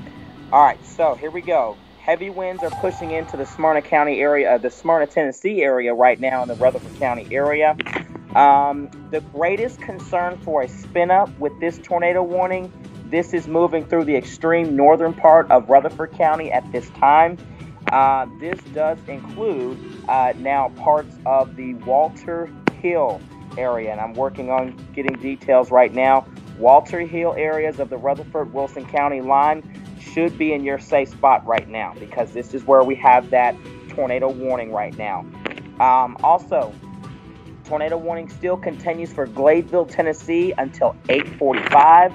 all right, so here we go. Heavy winds are pushing into the Smyrna County area, the Smyrna, Tennessee area right now in the Rutherford County area. The greatest concern for a spin up with this tornado warning, this is moving through the extreme northern part of Rutherford County at this time. This does include now parts of the Walter Hill area, and I'm working on getting details right now. Walter Hill areas of the Rutherford-Wilson County line should be in your safe spot right now, because this is where we have that tornado warning right now. Also, tornado warning still continues for Gladeville, Tennessee until 8:45.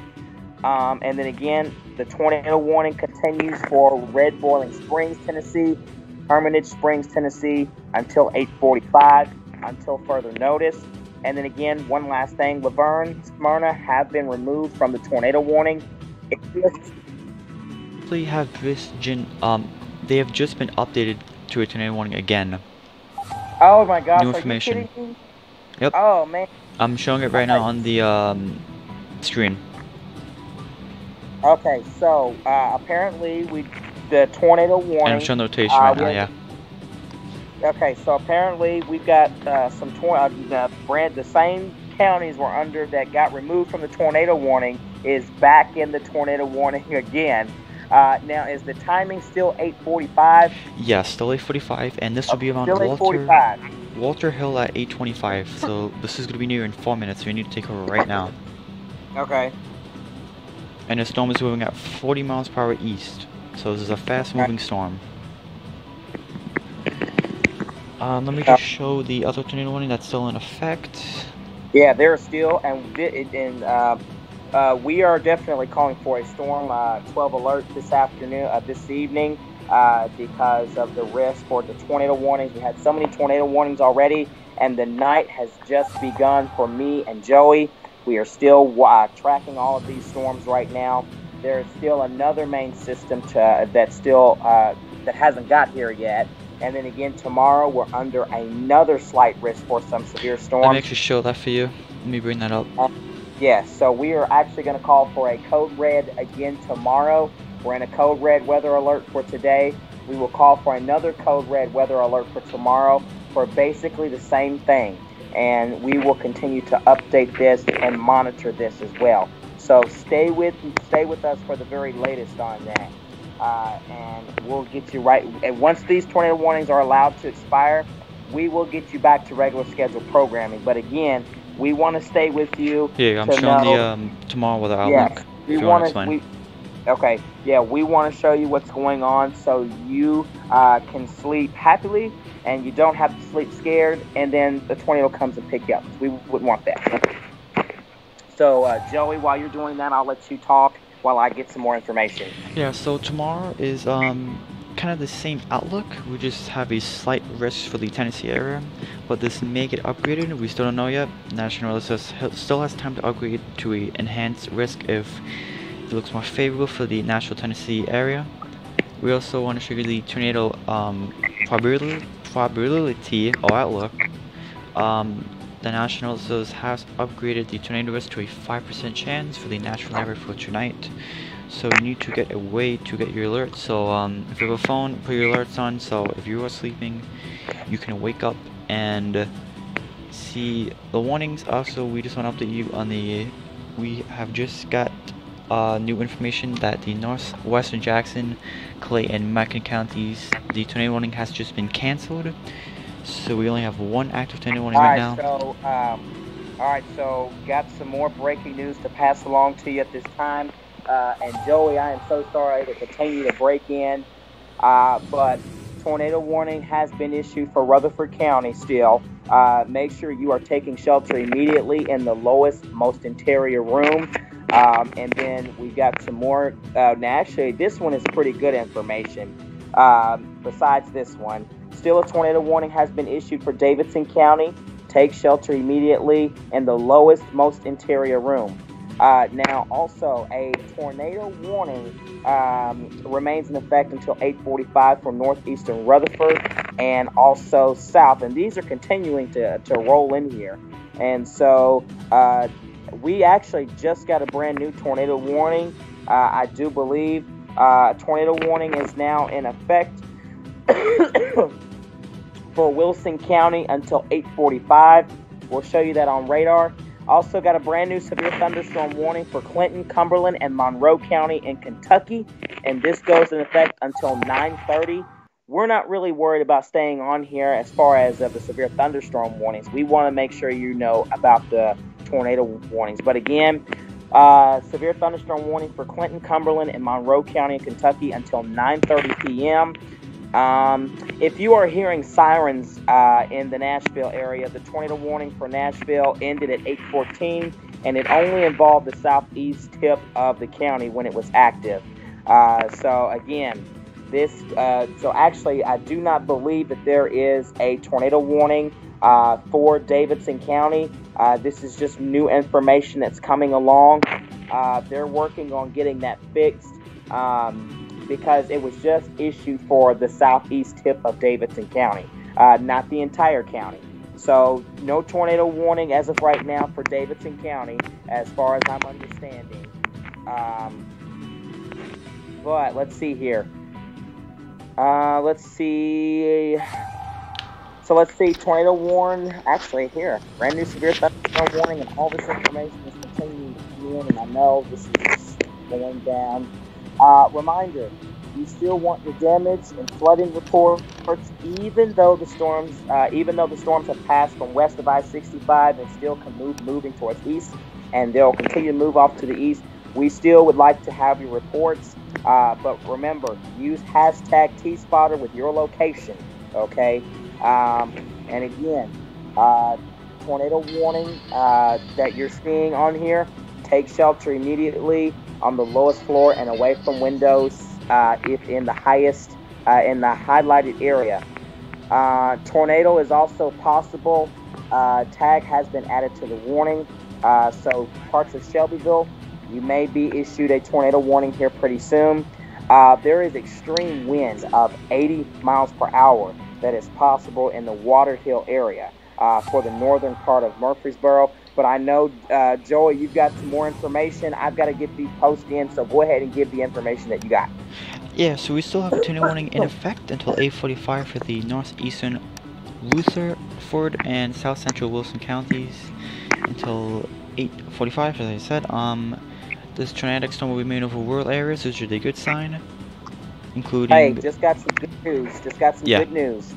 And then again, the tornado warning continues for Red Boiling Springs, Tennessee, Hermitage Springs, Tennessee until 8:45 until further notice. And then again, one last thing, Laverne, Smyrna have been removed from the tornado warning. They have they have just been updated to a tornado warning again. Oh my gosh, new information. Are you kidding me? Yep. Oh man. I'm showing it right now on the screen. Okay, so apparently the tornado warning. And I'm showing the rotation right now, yeah. Okay, so apparently we've got the same counties were under that got removed from the tornado warning is back in the tornado warning again. Now, is the timing still 8:45? Yes, still 8:45, and this will be around Walter Hill at 8:25. So this is going to be near in 4 minutes, so we need to take over right now. Okay. And the storm is moving at 40 miles per hour east, so this is a fast-moving storm. Let me just show the other tornado warning that's still in effect. Yeah, they're still, and we are definitely calling for a storm 12 alert this afternoon, this evening, because of the risk for the tornado warnings. We had so many tornado warnings already, and the night has just begun for me and Joey. We are still tracking all of these storms right now. There is still another main system that hasn't got here yet. And then again, tomorrow we're under another slight risk for some severe storms. Let me actually show that for you. Let me bring that up. Yes, so we are actually going to call for a code red again tomorrow. We're in a code red weather alert for today. We will call for another code red weather alert for tomorrow for basically the same thing. And we will continue to update this and monitor this as well. So stay with us for the very latest on that. And we'll get you right. And once these tornado warnings are allowed to expire, we will get you back to regular scheduled programming. But again, we want to stay with you. Yeah, I'm showing the tomorrow weather outlook. Yes, we want to. Okay, yeah, we want to show you what's going on so you can sleep happily and you don't have to sleep scared. And then the tornado comes and pick you up. We wouldn't want that. So, Joey, while you're doing that, I'll let you talk while I get some more information. Yeah, so tomorrow is kind of the same outlook. We just have a slight risk for the Tennessee area, but this may get upgraded. We still don't know yet. National Weather still has time to upgrade to a enhanced risk if it looks more favorable for the Nashville, Tennessee area. We also want to show you the tornado probability or outlook. The National Weather has upgraded the tornado risk to a 5% chance for the Nashville area for tonight. So you need to get a way to get your alerts. So if you have a phone, put your alerts on. So if you are sleeping, you can wake up and see the warnings. Also, we just want to update you on we have just got new information that the northwestern Jackson, Clay, and Macon counties, the tornado warning has just been canceled. So we only have one active tornado warning right now. Alright, so got some more breaking news to pass along to you at this time. And Joey, I am so sorry to continue to break in, but tornado warning has been issued for Rutherford County still. Make sure you are taking shelter immediately in the lowest, most interior room. And then we've got some more. Now, actually, this one is pretty good information. Besides this one, still a tornado warning has been issued for Davidson County. Take shelter immediately in the lowest, most interior room. Now, also, a tornado warning remains in effect until 8:45 for northeastern Rutherford and also south. And these are continuing to roll in here. And so we actually just got a brand new tornado warning. I do believe tornado warning is now in effect for Wilson County until 8:45. We'll show you that on radar. Also got a brand new severe thunderstorm warning for Clinton, Cumberland, and Monroe County in Kentucky, and this goes in effect until 9:30. We're not really worried about staying on here as far as the severe thunderstorm warnings. We want to make sure you know about the tornado warnings. But again, severe thunderstorm warning for Clinton, Cumberland, and Monroe County in Kentucky until 9:30 p.m. If you are hearing sirens in the Nashville area, the tornado warning for Nashville ended at 8:14, and it only involved the southeast tip of the county when it was active. So again, so actually, I do not believe that there is a tornado warning for Davidson County. This is just new information that's coming along. They're working on getting that fixed. Because it was just issued for the southeast tip of Davidson County, not the entire county. So no tornado warning as of right now for Davidson County, as far as I'm understanding. But let's see here. Let's see. So let's see, tornado warn. Actually, here, brand new severe thunderstorm warning, and all this information is continuing to come in, and I know this is just going down. Reminder, you still want your damage and flooding reports, even though the storms have passed from west of I-65 and still moving towards east, and they'll continue to move off to the east. We still would like to have your reports, but remember, use hashtag T-Spotter with your location, okay? And again, tornado warning that you're seeing on here, take shelter immediately on the lowest floor and away from windows if in the highest, in the highlighted area. Tornado is also possible. Tag has been added to the warning. So parts of Shelbyville, you may be issued a tornado warning here pretty soon. There is extreme wind of 80 miles per hour that is possible in the Water Hill area for the northern part of Murfreesboro. But I know, Joey, you've got some more information. I've got to get these posted in, so go ahead and give the information that you got. Yeah, so we still have a tornado warning in effect until 8:45 for the northeastern Rutherford and south central Wilson counties until 8:45, as I said. This tornadic storm will be made over rural areas, which is a good sign, including... Hey, just got some good news. Good news.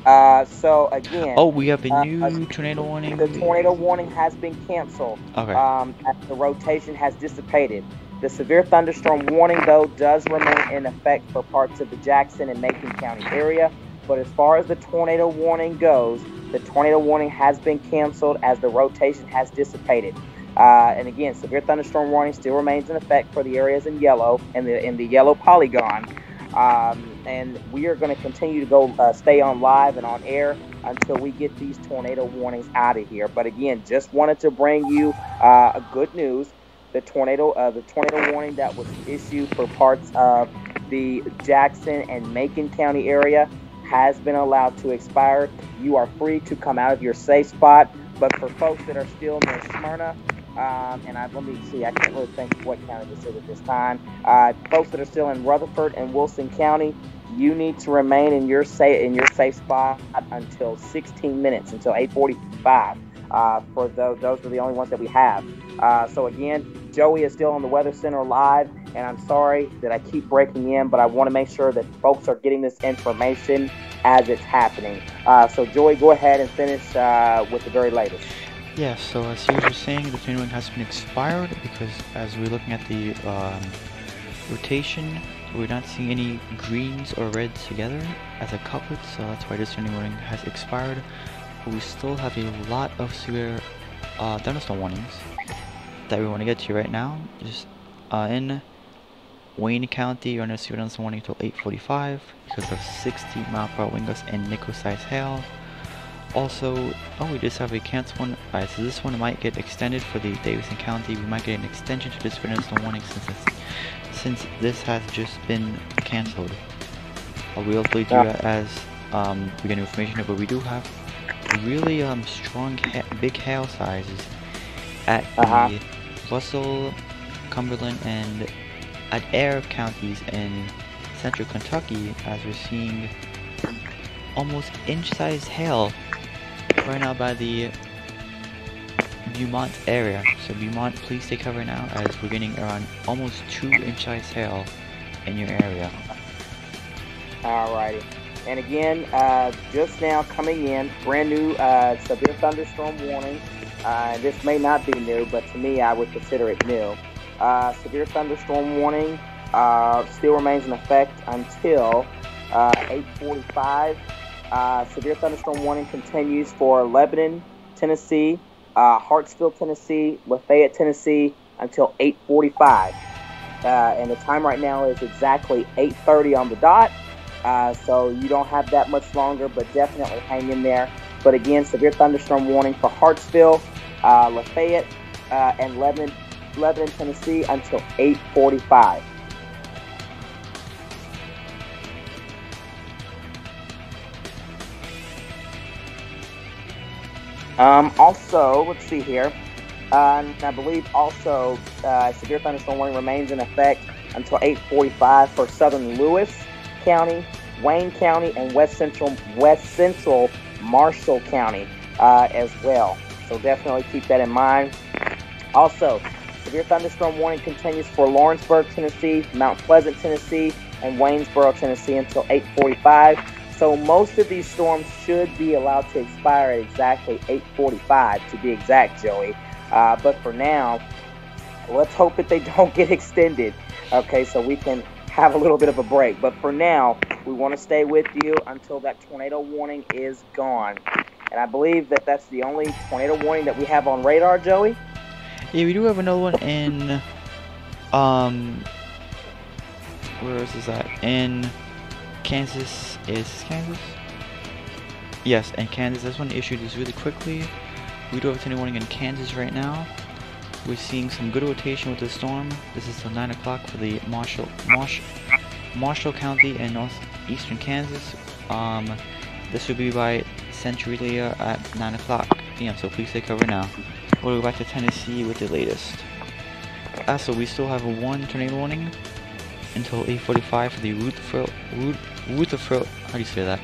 So again, we have a new tornado warning. The tornado warning has been canceled. Okay. As the rotation has dissipated. The severe thunderstorm warning, though, does remain in effect for parts of the Jackson and Macon County area. But as far as the tornado warning goes, the tornado warning has been canceled as the rotation has dissipated. And again, severe thunderstorm warning still remains in effect for the areas in yellow, in the yellow polygon. And we are going to continue to go stay on live and on air until we get these tornado warnings out of here. But again, just wanted to bring you a good news. The tornado warning that was issued for parts of the Jackson and Macon County area has been allowed to expire. You are free to come out of your safe spot. But for folks that are still near Smyrna, let me see, I can't really think of what county this is at this time. Folks that are still in Rutherford and Wilson County, you need to remain in your safe spot until 16 minutes, until 8:45. For those are the only ones that we have. So again, Joey is still on the Weather Center live, and I'm sorry that I keep breaking in, but I want to make sure that folks are getting this information as it's happening. So Joey, go ahead and finish with the very latest. Yeah, so as you were saying, the tornado has been expired because as we're looking at the rotation, we're not seeing any greens or reds together as a couplet, so that's why this tornado warning has expired. But we still have a lot of severe thunderstorm warnings that we want to get to right now. Just in Wayne County, you're under severe thunderstorm warning until 8:45 because of 60-mile-per-hour wind gusts and nickel-sized hail. Also, we just have a cancel one. Alright, so this one might get extended for the Davidson County. We might get an extension to this thunderstorm warning since this has just been canceled. We hopefully do that as we get new information, but we do have really strong big hail sizes at the Russell, Cumberland, and at Adair counties in central Kentucky, as we're seeing almost inch-sized hail right now by the Beaumont area. So Beaumont, please take cover now as we're getting around almost 2-inch ice hail in your area. Alrighty. And again, just now coming in, brand new severe thunderstorm warning. This may not be new, but to me, I would consider it new. Severe thunderstorm warning still remains in effect until 8:45. Severe thunderstorm warning continues for Lebanon, Tennessee, Hartsville, Tennessee, Lafayette, Tennessee until 8:45. And the time right now is exactly 8:30 on the dot. So you don't have that much longer, but definitely hang in there. But again, severe thunderstorm warning for Hartsville, Lafayette, and Lebanon, Tennessee until 8:45. Also, let's see here. I believe also severe thunderstorm warning remains in effect until 8:45 for southern Lewis County, Wayne County, and West Central Marshall County as well. So definitely keep that in mind. Also, severe thunderstorm warning continues for Lawrenceburg, Tennessee, Mount Pleasant, Tennessee, and Waynesboro, Tennessee until 8:45. So most of these storms should be allowed to expire at exactly 8:45 to be exact, Joey. But for now, let's hope that they don't get extended. Okay, so we can have a little bit of a break. But for now, we want to stay with you until that tornado warning is gone. And I believe that that's the only tornado warning that we have on radar, Joey. Yeah, we do have another one in, where is this at? In Kansas. Is Kansas? Yes, in Kansas. This one issued this really quickly. We do have a tornado warning in Kansas right now. We're seeing some good rotation with the storm. This is till 9 o'clock for the Marshall County and northeastern Kansas. This will be by Centralia at 9 o'clock p.m. So please take cover now. We'll go back to Tennessee with the latest. So we still have a one tornado warning until 8:45 for the Rutherford. How do you say that?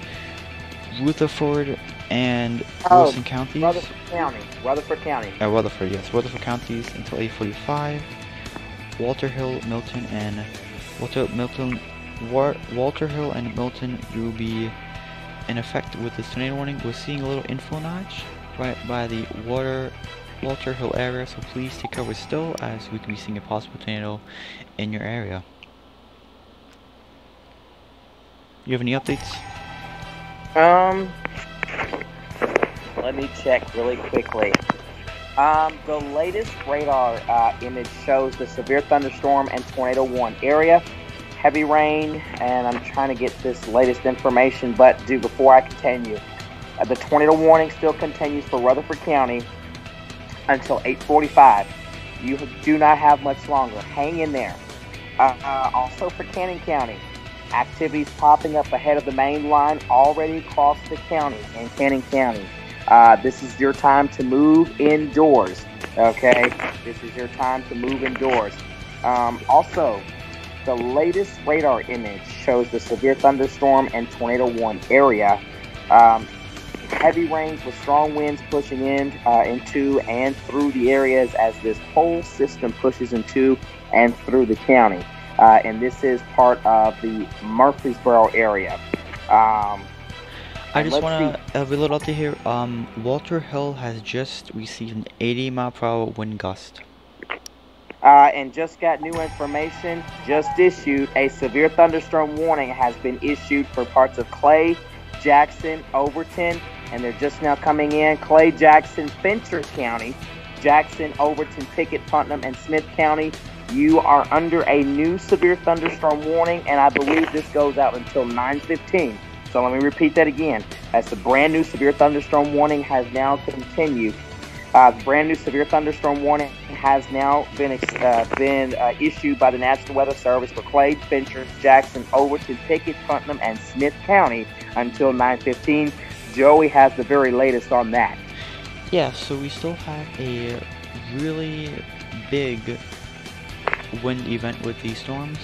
Rutherford and Wilson counties. Rutherford County. Rutherford, yes. Rutherford counties until 8:45. Walter Hill, Milton, and Walter Hill and Milton will be in effect with this tornado warning. We're seeing a little inflow notch right by the Walter Hill area, so please take cover still as we can be seeing a possible tornado in your area. You have any updates? Let me check really quickly. The latest radar image shows the severe thunderstorm and tornado warning area, heavy rain, and I'm trying to get this latest information, but before I continue, the tornado warning still continues for Rutherford County until 8:45. You do not have much longer. Hang in there. Also for Cannon County, activities popping up ahead of the main line already across the county in Cannon County. This is your time to move indoors. Okay, this is your time to move indoors. Also, the latest radar image shows the severe thunderstorm and tornado warning area. Heavy rains with strong winds pushing into and through the areas as this whole system pushes into and through the county. And this is part of the Murfreesboro area. I just want to relate out to here. Walter Hill has just received an 80-mile-per-hour wind gust. And just got new information. Just issued a severe thunderstorm warning has been issued for parts of Clay, Jackson, Overton, and they're just now coming in. Clay, Jackson, Fincher County, Jackson, Overton, Pickett, Putnam, and Smith County. You are under a new severe thunderstorm warning, and I believe this goes out until 9:15. So let me repeat that again. As the brand new severe thunderstorm warning has now continued. The brand new severe thunderstorm warning has now been issued by the National Weather Service for Clay, Fincher, Jackson, Overton, Pickett, Putnam, and Smith County until 9:15. Joey has the very latest on that. Yeah, so we still have a really big wind event with these storms.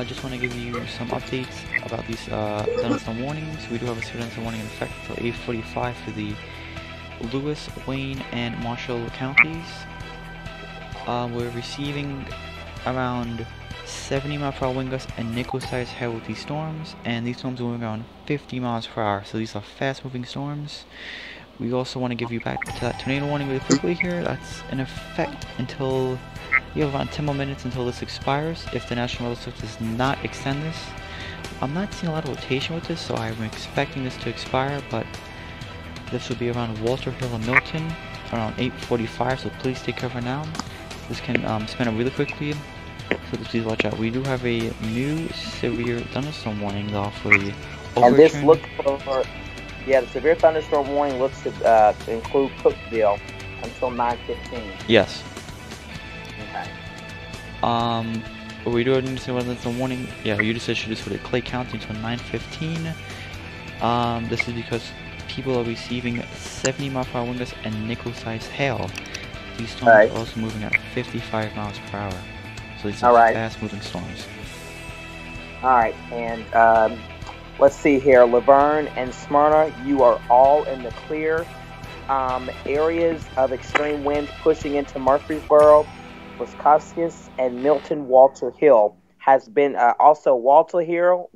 Just want to give you some updates about these thunderstorm warnings. We do have a severe thunderstorm warning in effect until 8:45 for the Lewis, Wayne, and Marshall counties. We're receiving around 70 mile per hour wind gusts and nickel-sized hail with these storms, and these storms are moving around 50 miles per hour, so these are fast-moving storms. We also want to give you back to that tornado warning really quickly here. That's in effect until you have around 10 more minutes until this expires, if the National Weather Service does not extend this. I'm not seeing a lot of rotation with this, so I'm expecting this to expire, but this will be around Walter Hill and Milton around 8:45, so please take cover now. This can spin up really quickly, so please watch out. We do have a new severe thunderstorm warning though for the And this looks for, the severe thunderstorm warning looks to include Cookeville until 9:15. Yes. Okay. We do have a new severe thunderstorm warning. Yeah, you just issued this for the Clay County until 9:15. This is because people are receiving 70 mile per hour wind gusts and nickel-sized hail. These storms are also moving at 55 miles per hour. So these are fast-moving storms. Alright, and let's see here. Laverne and Smyrna, you are all in the clear. Areas of extreme winds pushing into Murfreesboro, Wisconsin, and Milton Walter Hill has been also Walter Hill,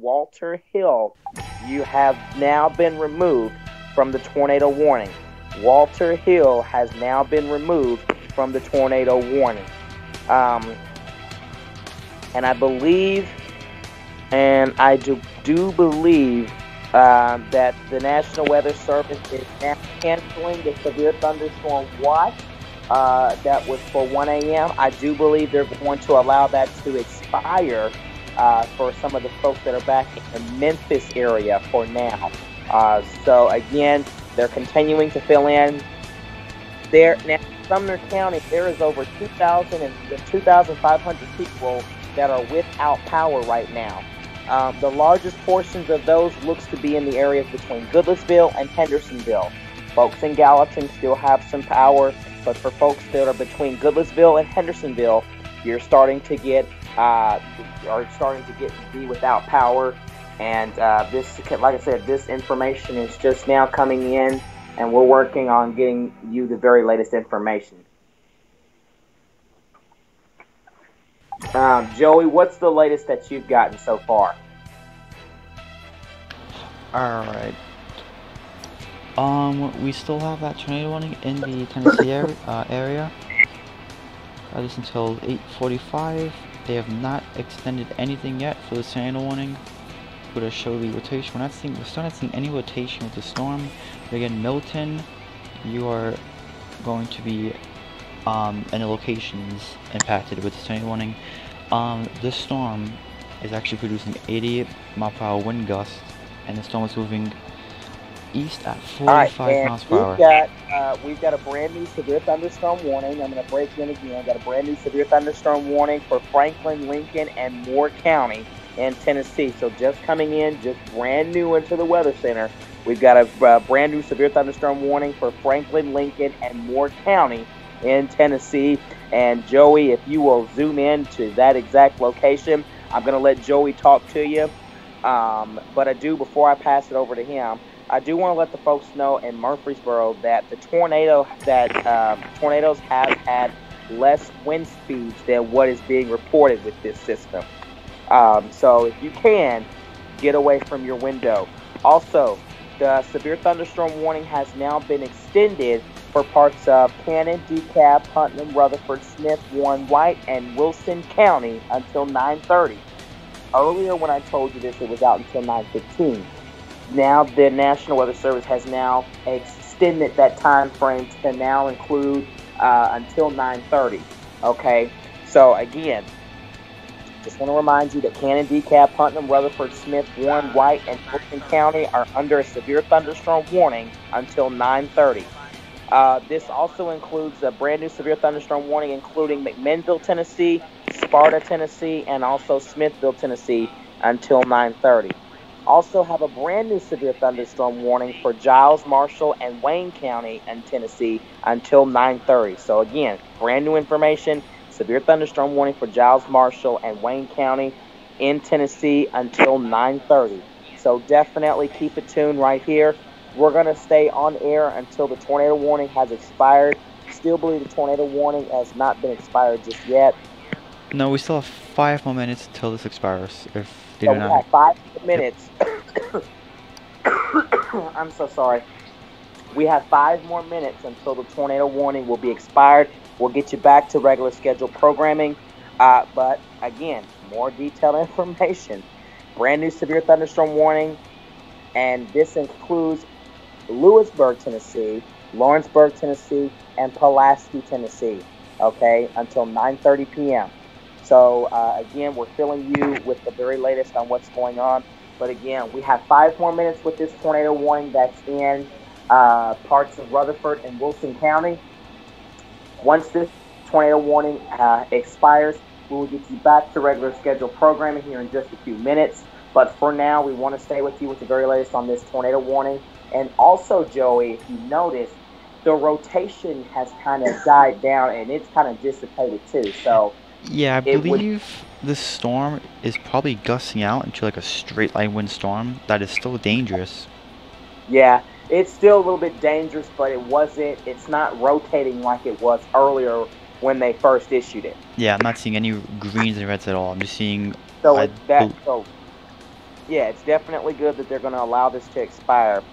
you have now been removed from the tornado warning. Walter Hill has now been removed from the tornado warning. And I believe, and I do believe that the National Weather Service is now canceling the severe thunderstorm watch that was for 1 a.m. I do believe they're going to allow that to expire for some of the folks that are back in the Memphis area for now. So again, they're continuing to fill in. There now, Sumner County, there is over 2,000 and 2,500 people that are without power right now. The largest portions of those looks to be in the areas between Goodlettsville and Hendersonville. Folks in Gallatin still have some power, but for folks that are between Goodlettsville and Hendersonville, you're starting to get be without power. And this, like I said, this information is just now coming in, and we're working on getting you the very latest information. Joey, what's the latest that you've gotten so far? Alright. We still have that tornado warning in the Tennessee area. This is until 8:45. They have not extended anything yet for the tornado warning. We're going to show the rotation. We're still not seeing any rotation with the storm. But again, Milton, you are going to be in the locations impacted with the tornado warning. This storm is actually producing 80 mile per hour wind gusts, and the storm is moving east at 45 miles per hour. We've got a brand new severe thunderstorm warning. I'm going to break in again. We've got a brand new severe thunderstorm warning for Franklin, Lincoln, and Moore County in Tennessee. So just coming in, just brand new into the Weather Center, we've got a brand new severe thunderstorm warning for Franklin, Lincoln, and Moore County in Tennessee. And Joey, if you will zoom in to that exact location, I'm going to let Joey talk to you. But I do, before I pass it over to him, I do want to let the folks know in Murfreesboro that the tornadoes have had less wind speeds than what is being reported with this system. So if you can, get away from your window. Also, the severe thunderstorm warning has now been extended for parts of Cannon, DeKalb, Putnam, Rutherford, Smith, Warren, White, and Wilson County until 9:30. Earlier when I told you this, it was out until 9:15. Now the National Weather Service has now extended that time frame to now include until 9:30. Okay, so again, just want to remind you that Cannon, DeKalb, Putnam, Rutherford, Smith, Warren, White, and Wilson County are under a severe thunderstorm warning until 9:30. This also includes a brand new severe thunderstorm warning, including McMinnville, Tennessee, Sparta, Tennessee, and also Smithville, Tennessee, until 9:30. Also have a brand new severe thunderstorm warning for Giles, Marshall, and Wayne County in Tennessee until 9:30. So again, brand new information, severe thunderstorm warning for Giles, Marshall, and Wayne County in Tennessee until 9:30. So definitely keep it tuned right here. we're going to stay on air until the tornado warning has expired. Still believe the tornado warning has not been expired just yet. No, we still have 5 more minutes until this expires. If they So do we not. have 5 minutes. I'm so sorry. We have 5 more minutes until the tornado warning will be expired. We'll get you back to regular scheduled programming. But again, more detailed information. Brand new severe thunderstorm warning. And this includes Lewisburg, Tennessee, Lawrenceburg, Tennessee, and Pulaski, Tennessee. Okay, until 9:30 p.m. So again, we're filling you with the very latest on what's going on. But again, we have 5 more minutes with this tornado warning that's in parts of Rutherford and Wilson County. Once this tornado warning expires, we will get you back to regular scheduled programming here in just a few minutes. But for now, we want to stay with you with the very latest on this tornado warning. And also, Joey, if you notice, the rotation has kind of died down and it's kind of dissipated too. So yeah, I believe the storm is probably gusting out into like a straight line wind storm that is still dangerous. Yeah, it's still a little bit dangerous, but it's not rotating like it was earlier when they first issued it. Yeah, I'm not seeing any greens and reds at all. I'm just seeing yeah, it's definitely good that they're going to allow this to expire.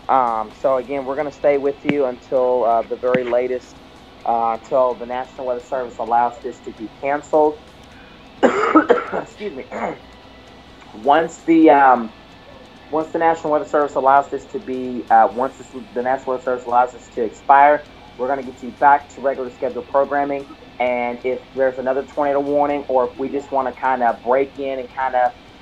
So again, we're going to stay with you until the very latest, until the National Weather Service allows this to be canceled. Excuse me. Once the National Weather Service allows this to be, the National Weather Service allows this to expire, we're going to get you back to regular scheduled programming. And if there's another tornado warning, or if we just want to kind of break in and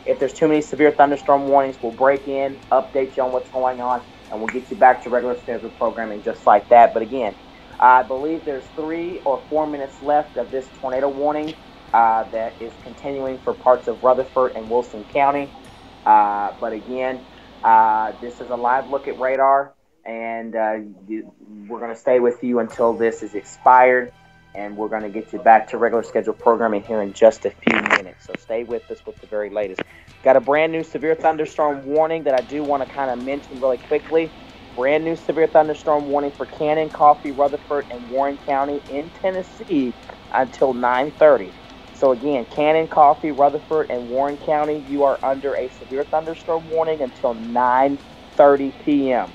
if there's too many severe thunderstorm warnings, we'll break in, update you on what's going on, and we'll get you back to regular scheduled programming just like that. But again, I believe there's 3 or 4 minutes left of this tornado warning that is continuing for parts of Rutherford and Wilson County. But again, this is a live look at radar, and we're going to stay with you until this is expired. And we're going to get you back to regular scheduled programming here in just a few minutes. So stay with us with the very latest. Got a brand new severe thunderstorm warning that I do want to kind of mention really quickly. Brand new severe thunderstorm warning for Cannon, Coffee, Rutherford, and Warren County in Tennessee until 9:30. So again, Cannon, Coffee, Rutherford, and Warren County, you are under a severe thunderstorm warning until 9:30 p.m.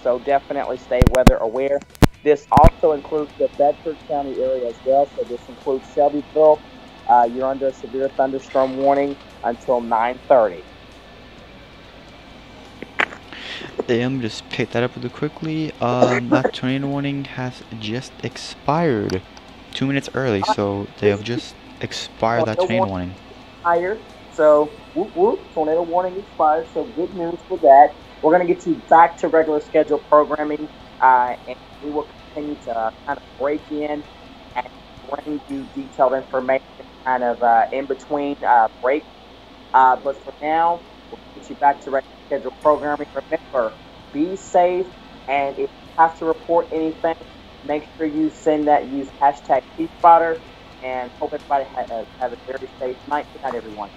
So definitely stay weather aware. This also includes the Bedford County area as well. So this includes Shelbyville. You're under a severe thunderstorm warning until 9:30. Just pick that up really quickly. That tornado warning has just expired 2 minutes early, so they have just expired that tornado warning. So, whoop whoop, tornado warning expired. So good news for that. We're going to get you back to regular scheduled programming, and we will continue to kind of break in and bring you detailed information kind of in between breaks. But for now, we'll get you back to regular scheduled programming. Remember, be safe, and if you have to report anything, make sure you use hashtag #TSpotter, and hope everybody have a very safe night. Good night, everyone.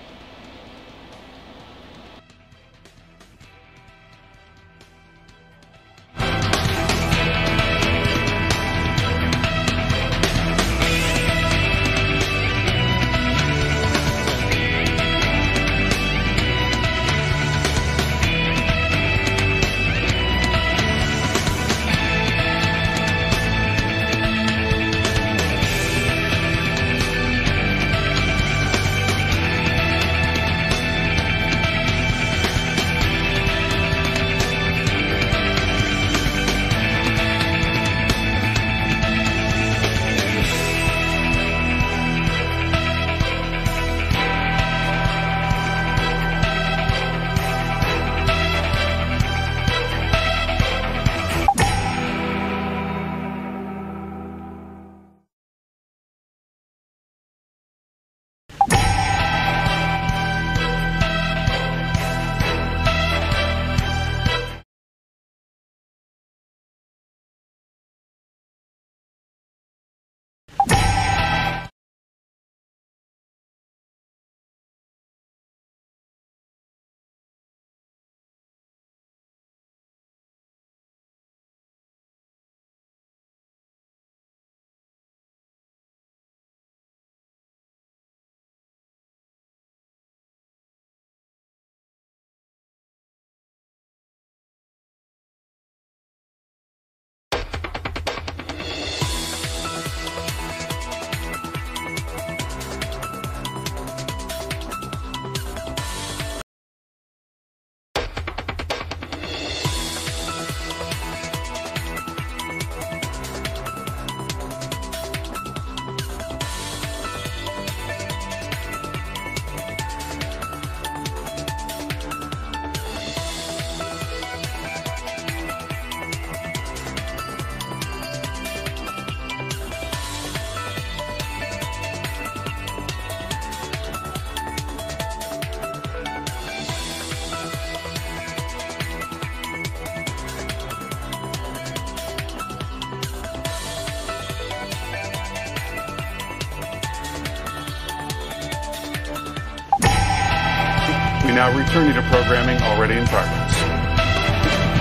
now return you to programming already in progress.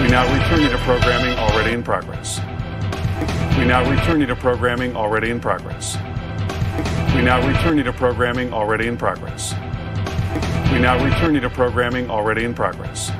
We now return you to programming already in progress. We now return you to programming already in progress. We now return you to programming already in progress. We now return you to programming already in progress.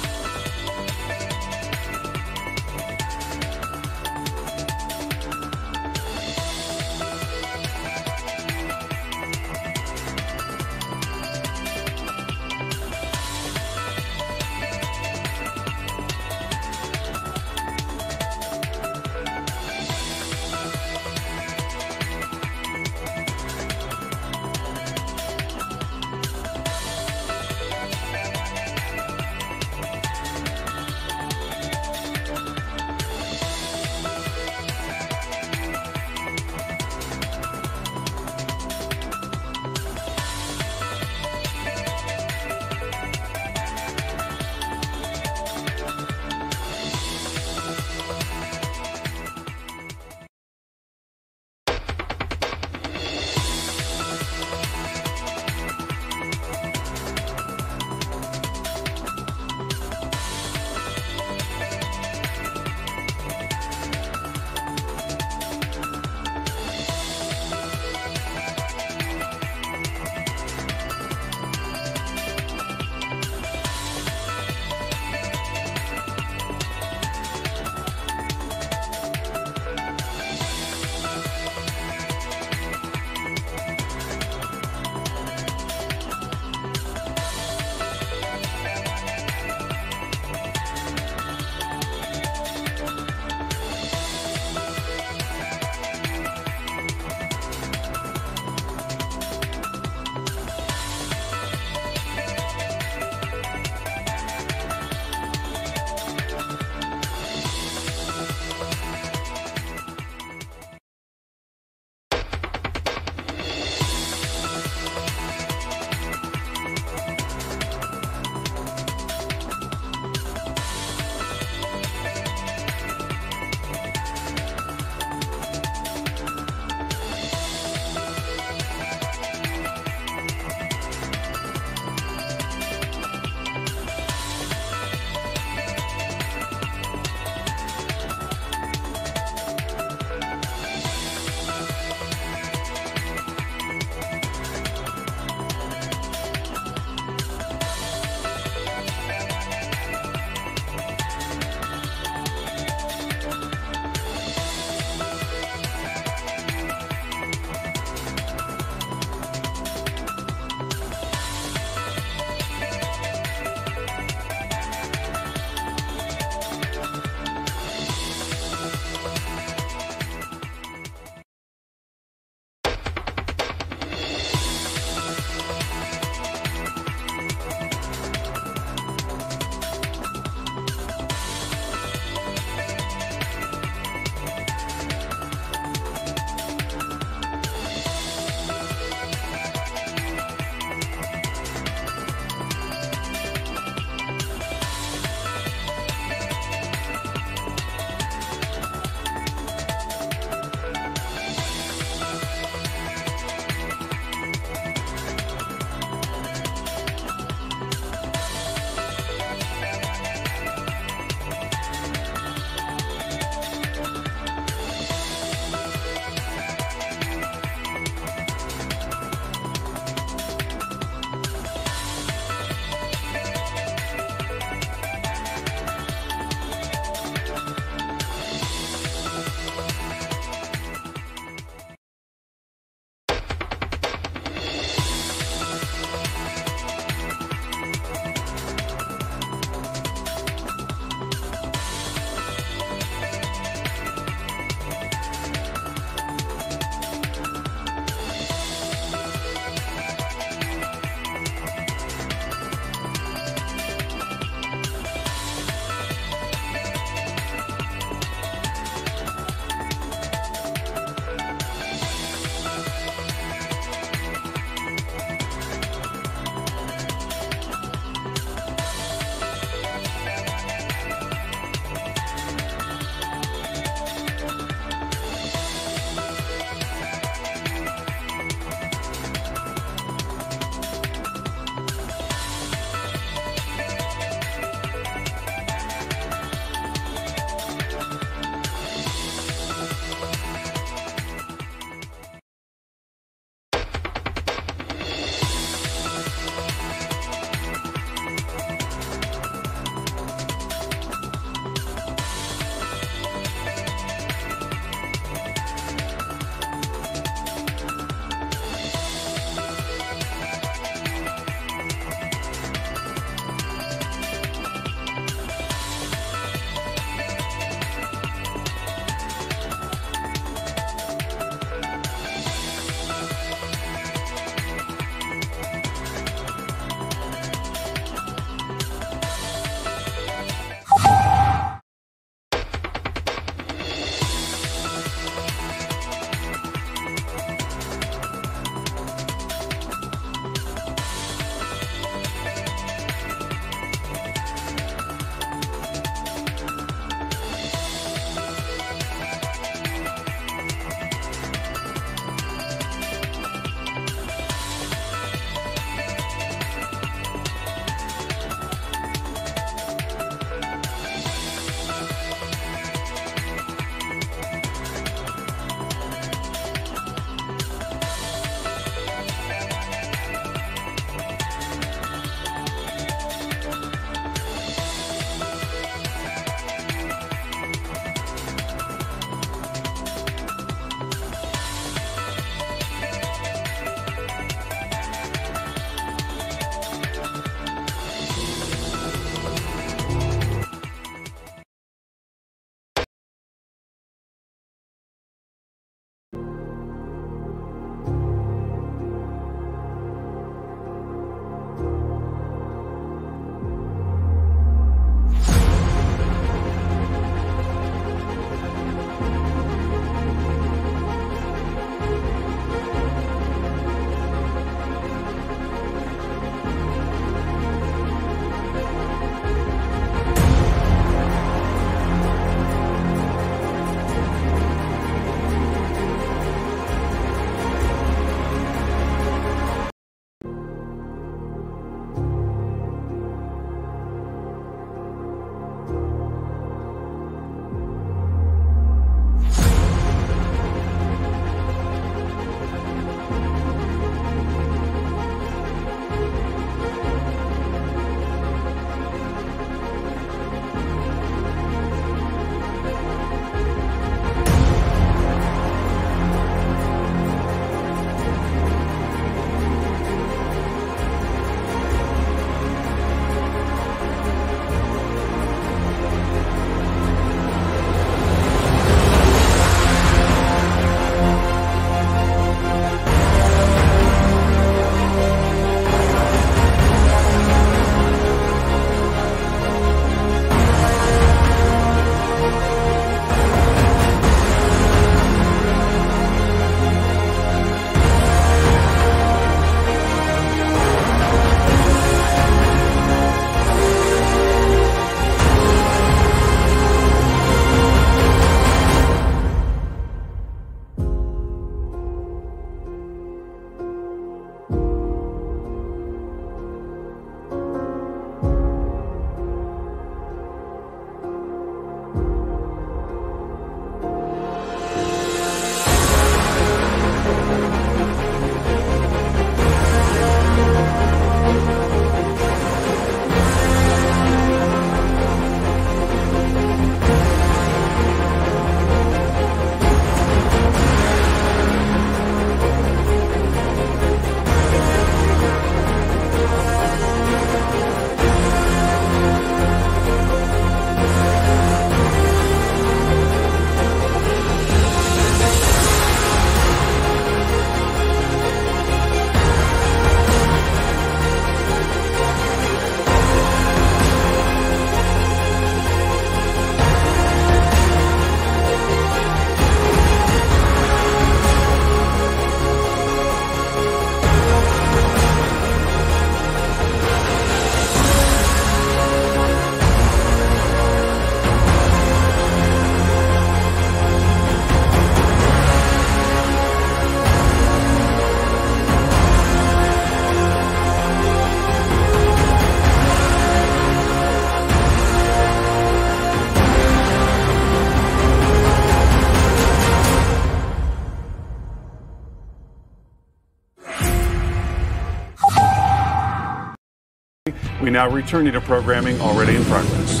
now return you to programming already in progress.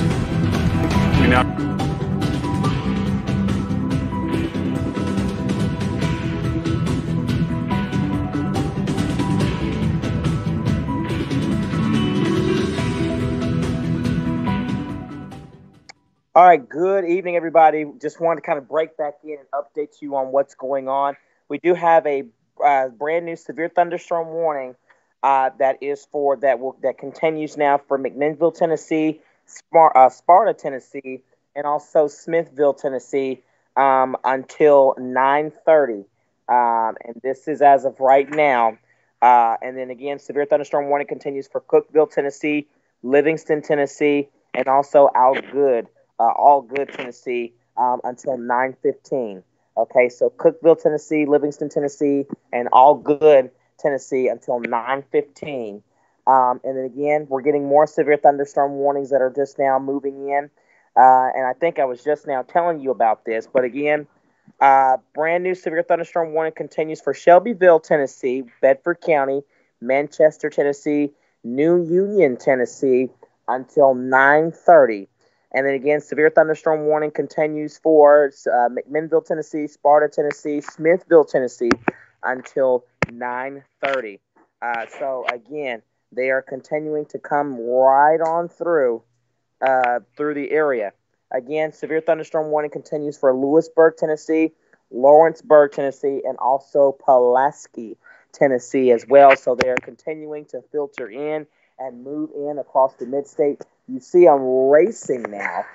We now... All right, good evening, everybody. Just wanted to kind of break back in and update you on what's going on. We do have a brand new severe thunderstorm warning that continues now for McMinnville, Tennessee, Sparta, Tennessee, and also Smithville, Tennessee, until 9:30. And this is as of right now. And then again, severe thunderstorm warning continues for Cookeville, Tennessee, Livingston, Tennessee, and also Allgood, Tennessee, until 9:15. Okay, so Cookeville, Tennessee, Livingston, Tennessee, and Allgood, Tennessee, until 9:15. And then again, we're getting more severe thunderstorm warnings that are just now moving in. And I think I was just now telling you about this. But again, brand new severe thunderstorm warning continues for Shelbyville, Tennessee, Bedford County, Manchester, Tennessee, New Union, Tennessee, until 9:30. And then again, severe thunderstorm warning continues for McMinnville, Tennessee, Sparta, Tennessee, Smithville, Tennessee, until 9:30. So again, they are continuing to come right on through the area. Again, severe thunderstorm warning continues for Lewisburg, Tennessee, Lawrenceburg, Tennessee, and also Pulaski, Tennessee as well. So they are continuing to filter in and move in across the mid-state. You see I'm racing now,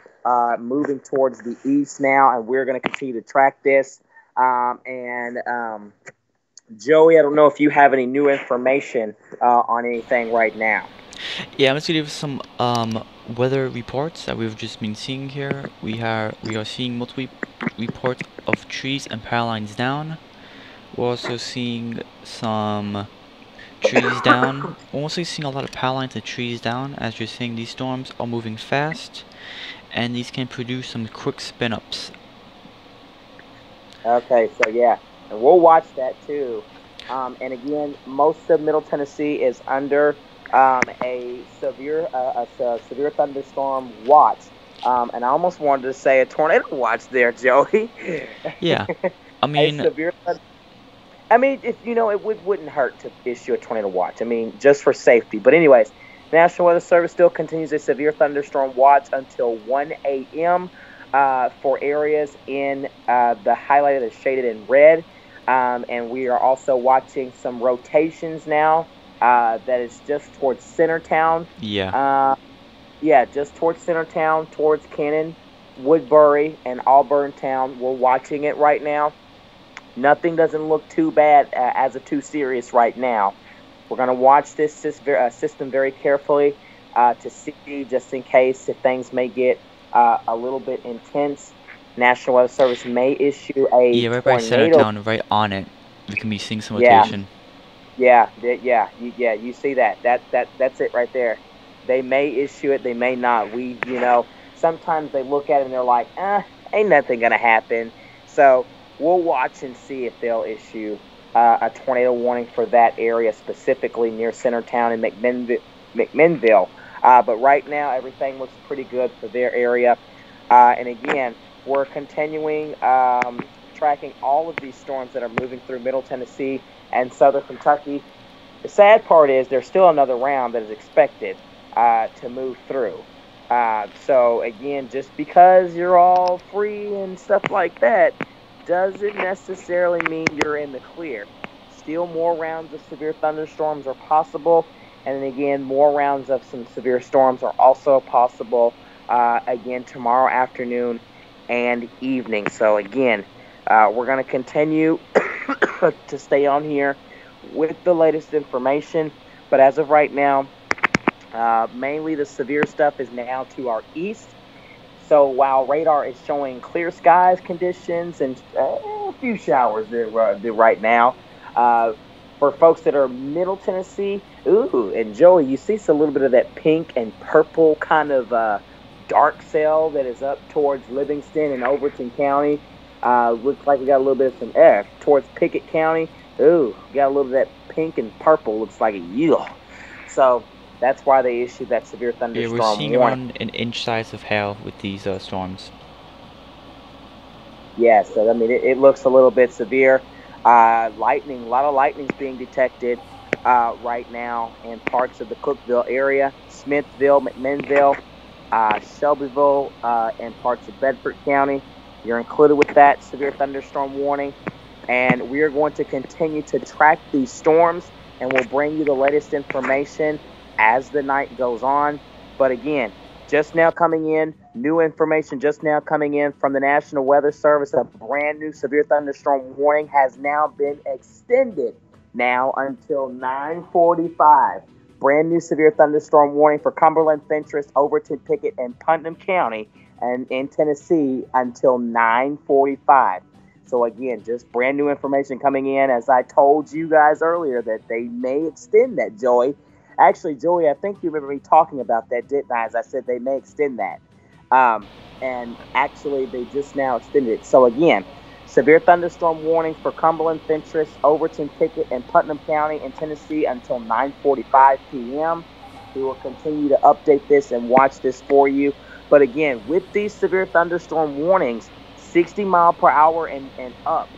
moving towards the east now, and we're going to continue to track this. Joey, I don't know if you have any new information on anything right now. Yeah, I'm just gonna give some weather reports that we've just been seeing here. We are seeing multiple reports of trees and power lines down. We're also seeing some trees down. We're also seeing a lot of power lines and trees down. As you're seeing, these storms are moving fast, and these can produce some quick spin-ups. Okay, so yeah, and we'll watch that too. And again, most of Middle Tennessee is under a severe thunderstorm watch. And I almost wanted to say a tornado watch there, Joey. Yeah, I mean, it wouldn't hurt to issue a tornado watch. I mean, just for safety. But anyways, National Weather Service still continues a severe thunderstorm watch until 1 a.m. For areas in the highlighted as shaded in red. And we are also watching some rotations now. That is just towards Centertown. Yeah. Just towards Centertown, towards Cannon, Woodbury, and Auburntown. We're watching it right now. Nothing doesn't look too bad as a too serious right now. We're going to watch this system very carefully to see, just in case, if things may get a little bit intense. National Weather Service may issue a right by Centertown, right on it. We can be seeing some rotation. Yeah, you see that. That's it right there. They may issue it, they may not. Sometimes they look at it and they're like, ain't nothing going to happen. So we'll watch and see if they'll issue a tornado warning for that area, specifically near Centertown and McMinnville. But right now, everything looks pretty good for their area. And again, we're continuing tracking all of these storms that are moving through Middle Tennessee and Southern Kentucky. The sad part is there's still another round that is expected to move through. So again, just because you're all free and stuff like that doesn't necessarily mean you're in the clear. Still more rounds of severe thunderstorms are possible, and then again, more rounds of some severe storms are also possible again tomorrow afternoon and evening. So again, we're going to continue to stay on here with the latest information, but as of right now, mainly the severe stuff is now to our east. So while radar is showing clear skies conditions and a few showers there right now, for folks that are Middle Tennessee, and Joey, you see a little bit of that pink and purple kind of dark cell that is up towards Livingston and Overton County. Looks like we got a little bit of some air towards Pickett County. Got a little of that pink and purple. Looks like a yield. So That's why they issued that severe Yeah, thunderstorm we're seeing warning. around an inch size of hail with these storms. Yeah, so I mean, it looks a little bit severe. Lightning, a lot of lightning's being detected right now in parts of the Cookeville area, Smithville, McMinnville, Shelbyville, and parts of Bedford County. You're included with that severe thunderstorm warning. And we are going to continue to track these storms, and we'll bring you the latest information as the night goes on. But again, just now coming in, new information just now coming in from the National Weather Service. A brand new severe thunderstorm warning has now been extended now until 9:45. Brand new severe thunderstorm warning for Cumberland, Fentress, Overton, Pickett, and Putnam County and in Tennessee until 9:45. So again, just brand new information coming in. As I told you guys earlier that they may extend that, Joey. Actually, Joey, I think you remember me talking about that, didn't I? As I said, they may extend that. And actually, they just now extended it. So again, severe thunderstorm warning for Cumberland, Fentress, Overton, Pickett, and Putnam County in Tennessee until 9:45 p.m. We will continue to update this and watch this for you. But again, with these severe thunderstorm warnings, 60 mile per hour and up,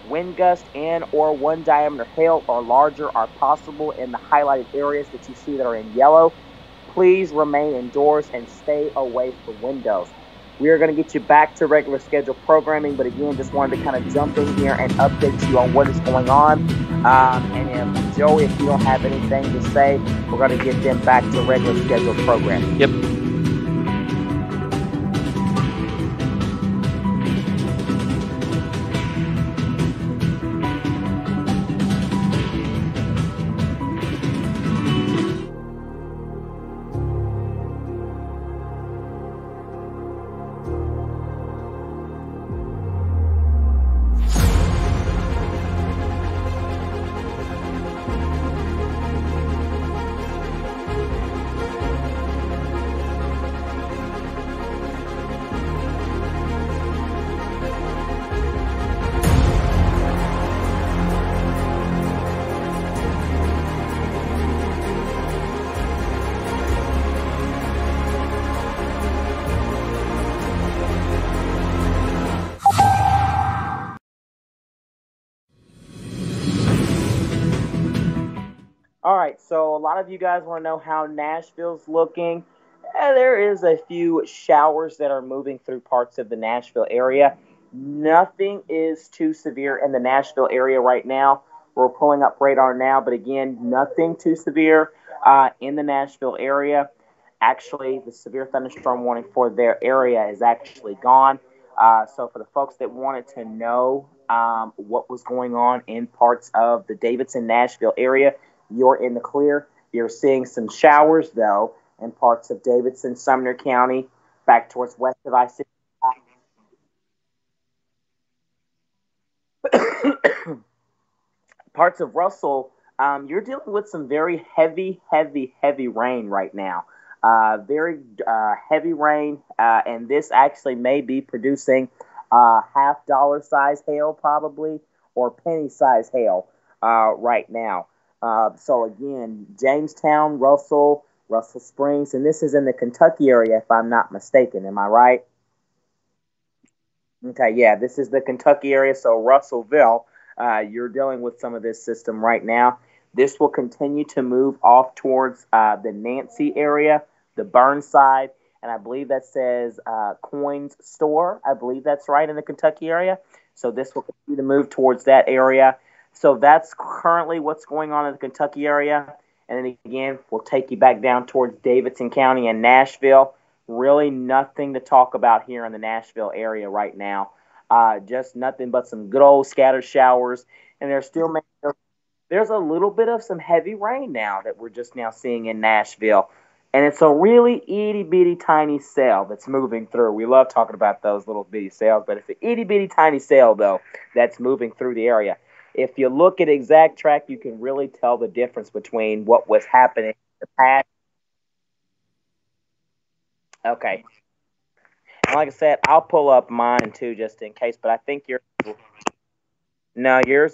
wind gust and or 1 diameter hail or larger are possible in the highlighted areas that you see that are in yellow. Please remain indoors and stay away from windows. We are going to get you back to regular scheduled programming, but again, just wanted to kind of jump in here and update you on what is going on. And if, Joey, if you don't have anything to say, we're going to get them back to regular scheduled programming. Yep. All right, so a lot of you guys want to know how Nashville's looking. There is a few showers that are moving through parts of the Nashville area. Nothing is too severe in the Nashville area right now. We're pulling up radar now, but again, nothing too severe in the Nashville area. Actually, the severe thunderstorm warning for their area is actually gone. So for the folks that wanted to know what was going on in parts of the Davidson, Nashville area, you're in the clear. You're seeing some showers, though, in parts of Davidson, Sumner County, back towards west of I-65. Parts of Russell, you're dealing with some very heavy rain right now. Very heavy rain, and this actually may be producing half-dollar size hail, probably, or penny size hail right now. So again, Jamestown, Russell Springs, and this is in the Kentucky area, if I'm not mistaken. Am I right? Okay, yeah, this is the Kentucky area, so Russellville. You're dealing with some of this system right now. This will continue to move off towards the Nancy area, the Burnside, and I believe that says Coins Store. I believe that's right in the Kentucky area. So this will continue to move towards that area. So that's currently what's going on in the Kentucky area. And then again, we'll take you back down towards Davidson County and Nashville. Really nothing to talk about here in the Nashville area right now. Just nothing but some good old scattered showers. And there's a little bit of some heavy rain now that we're just now seeing in Nashville. And it's a really itty bitty tiny cell that's moving through. We love talking about those little bitty cells, but it's an itty bitty tiny cell, though, that's moving through the area. If you look at exact track, you can really tell the difference between what was happening in the past. Okay. And like I said, I'll pull up mine too just in case, but I think yours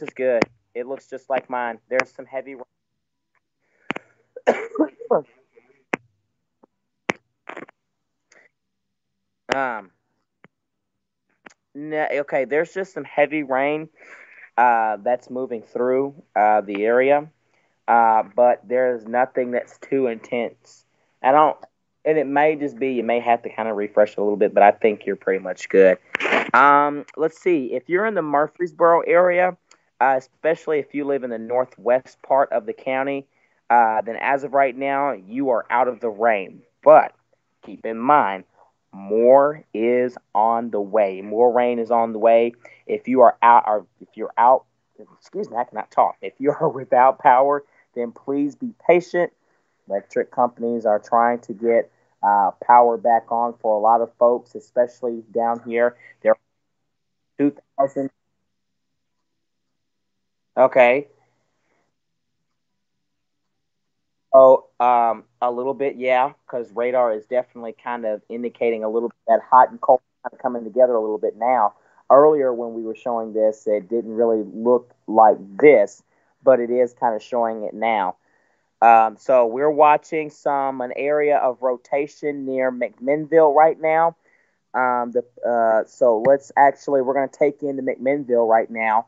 is good. It looks just like mine. There's some heavy rain. Um, okay, there's just some heavy rain that's moving through the area, but there's nothing that's too intense. I don't, and it may just be you may have to kind of refresh a little bit, but I think you're pretty much good. Let's see. If you're in the Murfreesboro area, especially if you live in the northwest part of the county, then as of right now, you are out of the rain. But keep in mind, more is on the way. More rain is on the way. If you are out, or if you're out, excuse me, I cannot talk. If you are without power, then please be patient. Electric companies are trying to get power back on for a lot of folks, especially down here. There are 2,000. Okay. Oh, a little bit, yeah, because radar is definitely kind of indicating a little bit that hot and cold kind of coming together a little bit now. Earlier, when we were showing this, it didn't really look like this, but it is kind of showing it now. So we're watching an area of rotation near McMinnville right now. So we're going to take into McMinnville right now,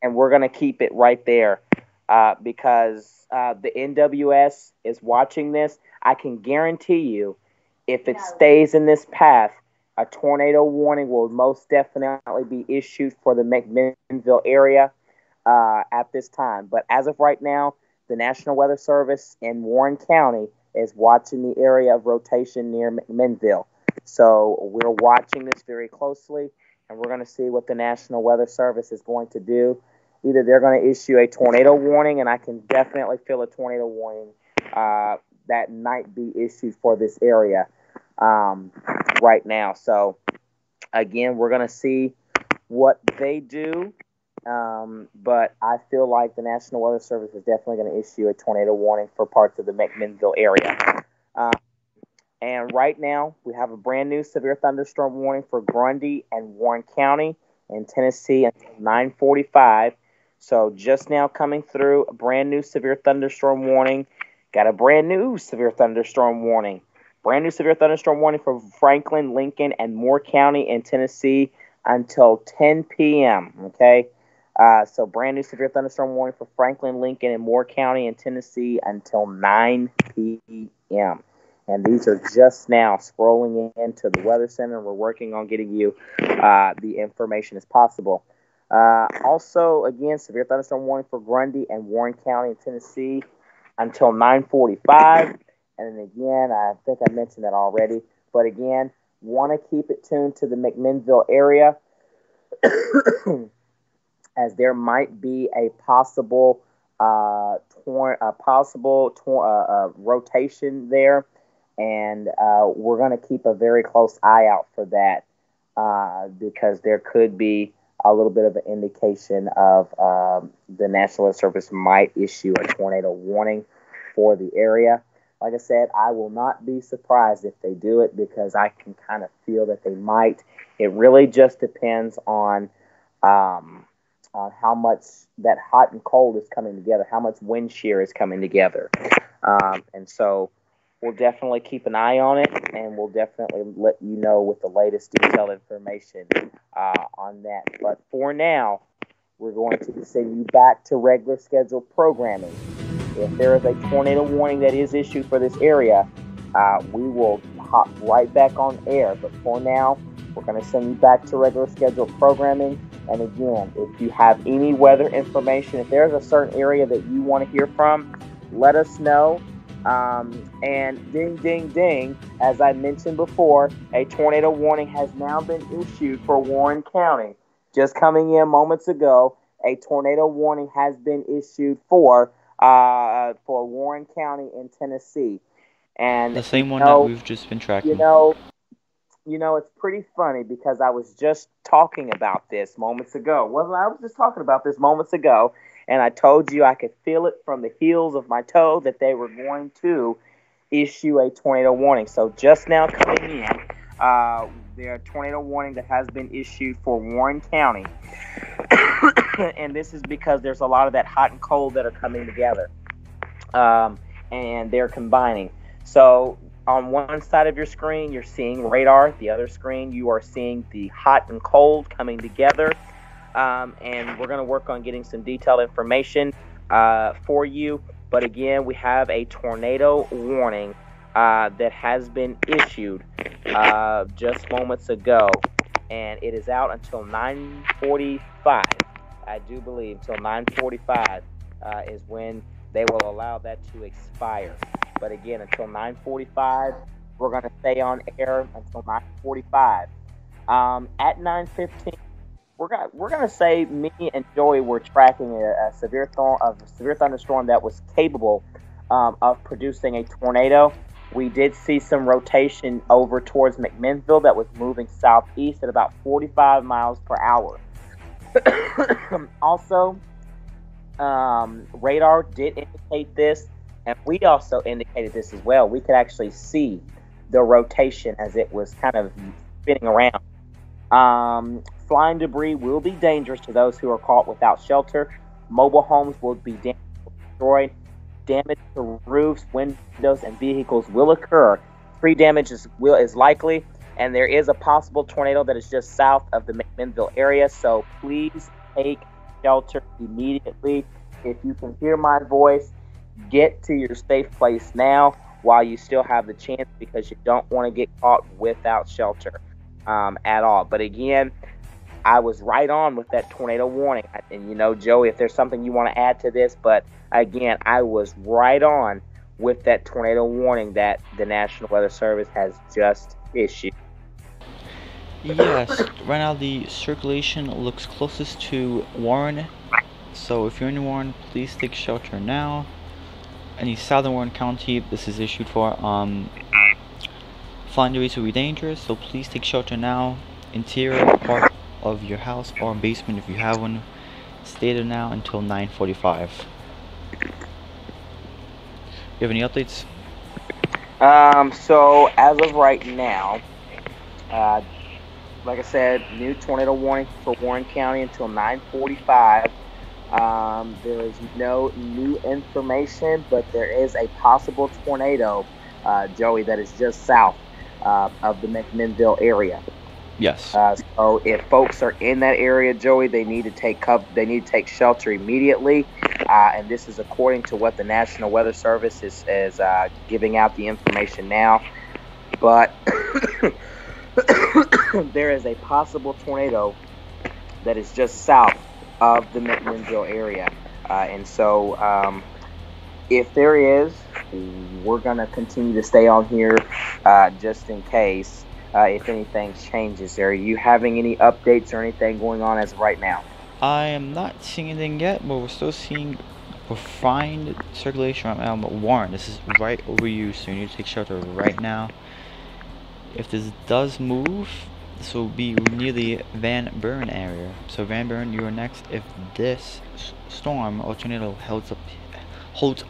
and we're going to keep it right there because the NWS is watching this. I can guarantee you, if it stays in this path, a tornado warning will most definitely be issued for the McMinnville area at this time. But as of right now, the National Weather Service in Warren County is watching the area of rotation near McMinnville. So we're watching this very closely, and we're going to see what the National Weather Service is going to do. Either they're going to issue a tornado warning, and I can definitely feel a tornado warning that might be issued for this area right now. So, again, we're going to see what they do. But I feel like the National Weather Service is definitely going to issue a tornado warning for parts of the McMinnville area. And right now, we have a brand new severe thunderstorm warning for Grundy and Warren County in Tennessee until 9:45. So just now coming through, a brand new severe thunderstorm warning. Got a brand new severe thunderstorm warning. Brand new severe thunderstorm warning for Franklin, Lincoln, and Moore County in Tennessee until 10 p.m. Okay? So brand new severe thunderstorm warning for Franklin, Lincoln, and Moore County in Tennessee until 9 p.m. And these are just now scrolling into the Weather Center. We're working on getting you the information as possible. Also, again, severe thunderstorm warning for Grundy and Warren County in Tennessee until 9:45. And then again, I think I mentioned that already. But again, want to keep it tuned to the McMinnville area as there might be a possible rotation there. And we're going to keep a very close eye out for that because there could be a little bit of an indication of the National Weather Service might issue a tornado warning for the area. Like I said, I will not be surprised if they do it because I can kind of feel that they might. It really just depends on how much that hot and cold is coming together, how much wind shear is coming together. And so we'll definitely keep an eye on it, and we'll definitely let you know with the latest detailed information on that. But for now, we're going to send you back to regular scheduled programming. If there is a tornado warning that is issued for this area, we will hop right back on air. But for now, we're going to send you back to regular scheduled programming. And again, if you have any weather information, if there's a certain area that you want to hear from, let us know. And ding, ding, ding, as I mentioned before, a tornado warning has now been issued for Warren County. Just coming in moments ago, a tornado warning has been issued for Warren County in Tennessee. And the same one that we've just been tracking. You know, it's pretty funny because I was just talking about this moments ago. I was just talking about this moments ago, and I told you I could feel it from the heels of my toe that they were going to issue a tornado warning. So just now coming in, there a tornado warning that has been issued for Warren County. And this is because there's a lot of that hot and cold that are coming together. And they're combining. So on one side of your screen, you're seeing radar. The other screen, you are seeing the hot and cold coming together. And we're going to work on getting some detailed information for you. But again, we have a tornado warning that has been issued just moments ago, and it is out until 9:45. I do believe until 9:45 is when they will allow that to expire. But again, until 9:45, we're going to stay on air until 9:45. At 9:15, we're gonna say me and Joey were tracking a severe thunderstorm that was capable of producing a tornado. We did see some rotation over towards McMinnville that was moving southeast at about 45 miles per hour. Also, radar did indicate this, and we also indicated this as well. We could actually see the rotation as it was kind of spinning around. Flying debris will be dangerous to those who are caught without shelter. Mobile homes will be destroyed. Damage to roofs, windows, and vehicles will occur. Tree damage is likely, and there is a possible tornado that is just south of the McMinnville area. So please take shelter immediately. If you can hear my voice, get to your safe place now while you still have the chance, because you don't want to get caught without shelter at all. But again, I was right on with that tornado warning. And you know, Joey, if there's something you want to add to this, but again, I was right on with that tornado warning that the National Weather Service has just issued. Yes, right now the circulation looks closest to Warren. So if you're in Warren, please take shelter now. Any southern Warren County, this is issued for. Flying debris will be dangerous, so please take shelter now. Interior part of your house or basement, if you have one, stay there now until 9:45. You have any updates? So as of right now, like I said, new tornado warning for Warren County until 9:45. There is no new information, but there is a possible tornado, Joey, that is just south of the McMinnville area. Yes. So if folks are in that area, Joey, they need to take shelter immediately. And this is according to what the National Weather Service is giving out the information now. But there is a possible tornado that is just south of the McMinnville area. And so if there is, we're going to continue to stay on here just in case. If anything changes. Are you having any updates or anything going on as of right now? I am not seeing anything yet, but we're still seeing refined circulation right now. But Warren, this is right over you, so you need to take shelter right now. If this does move, this will be near the Van Buren area. So Van Buren, you are next if this storm or tornado holds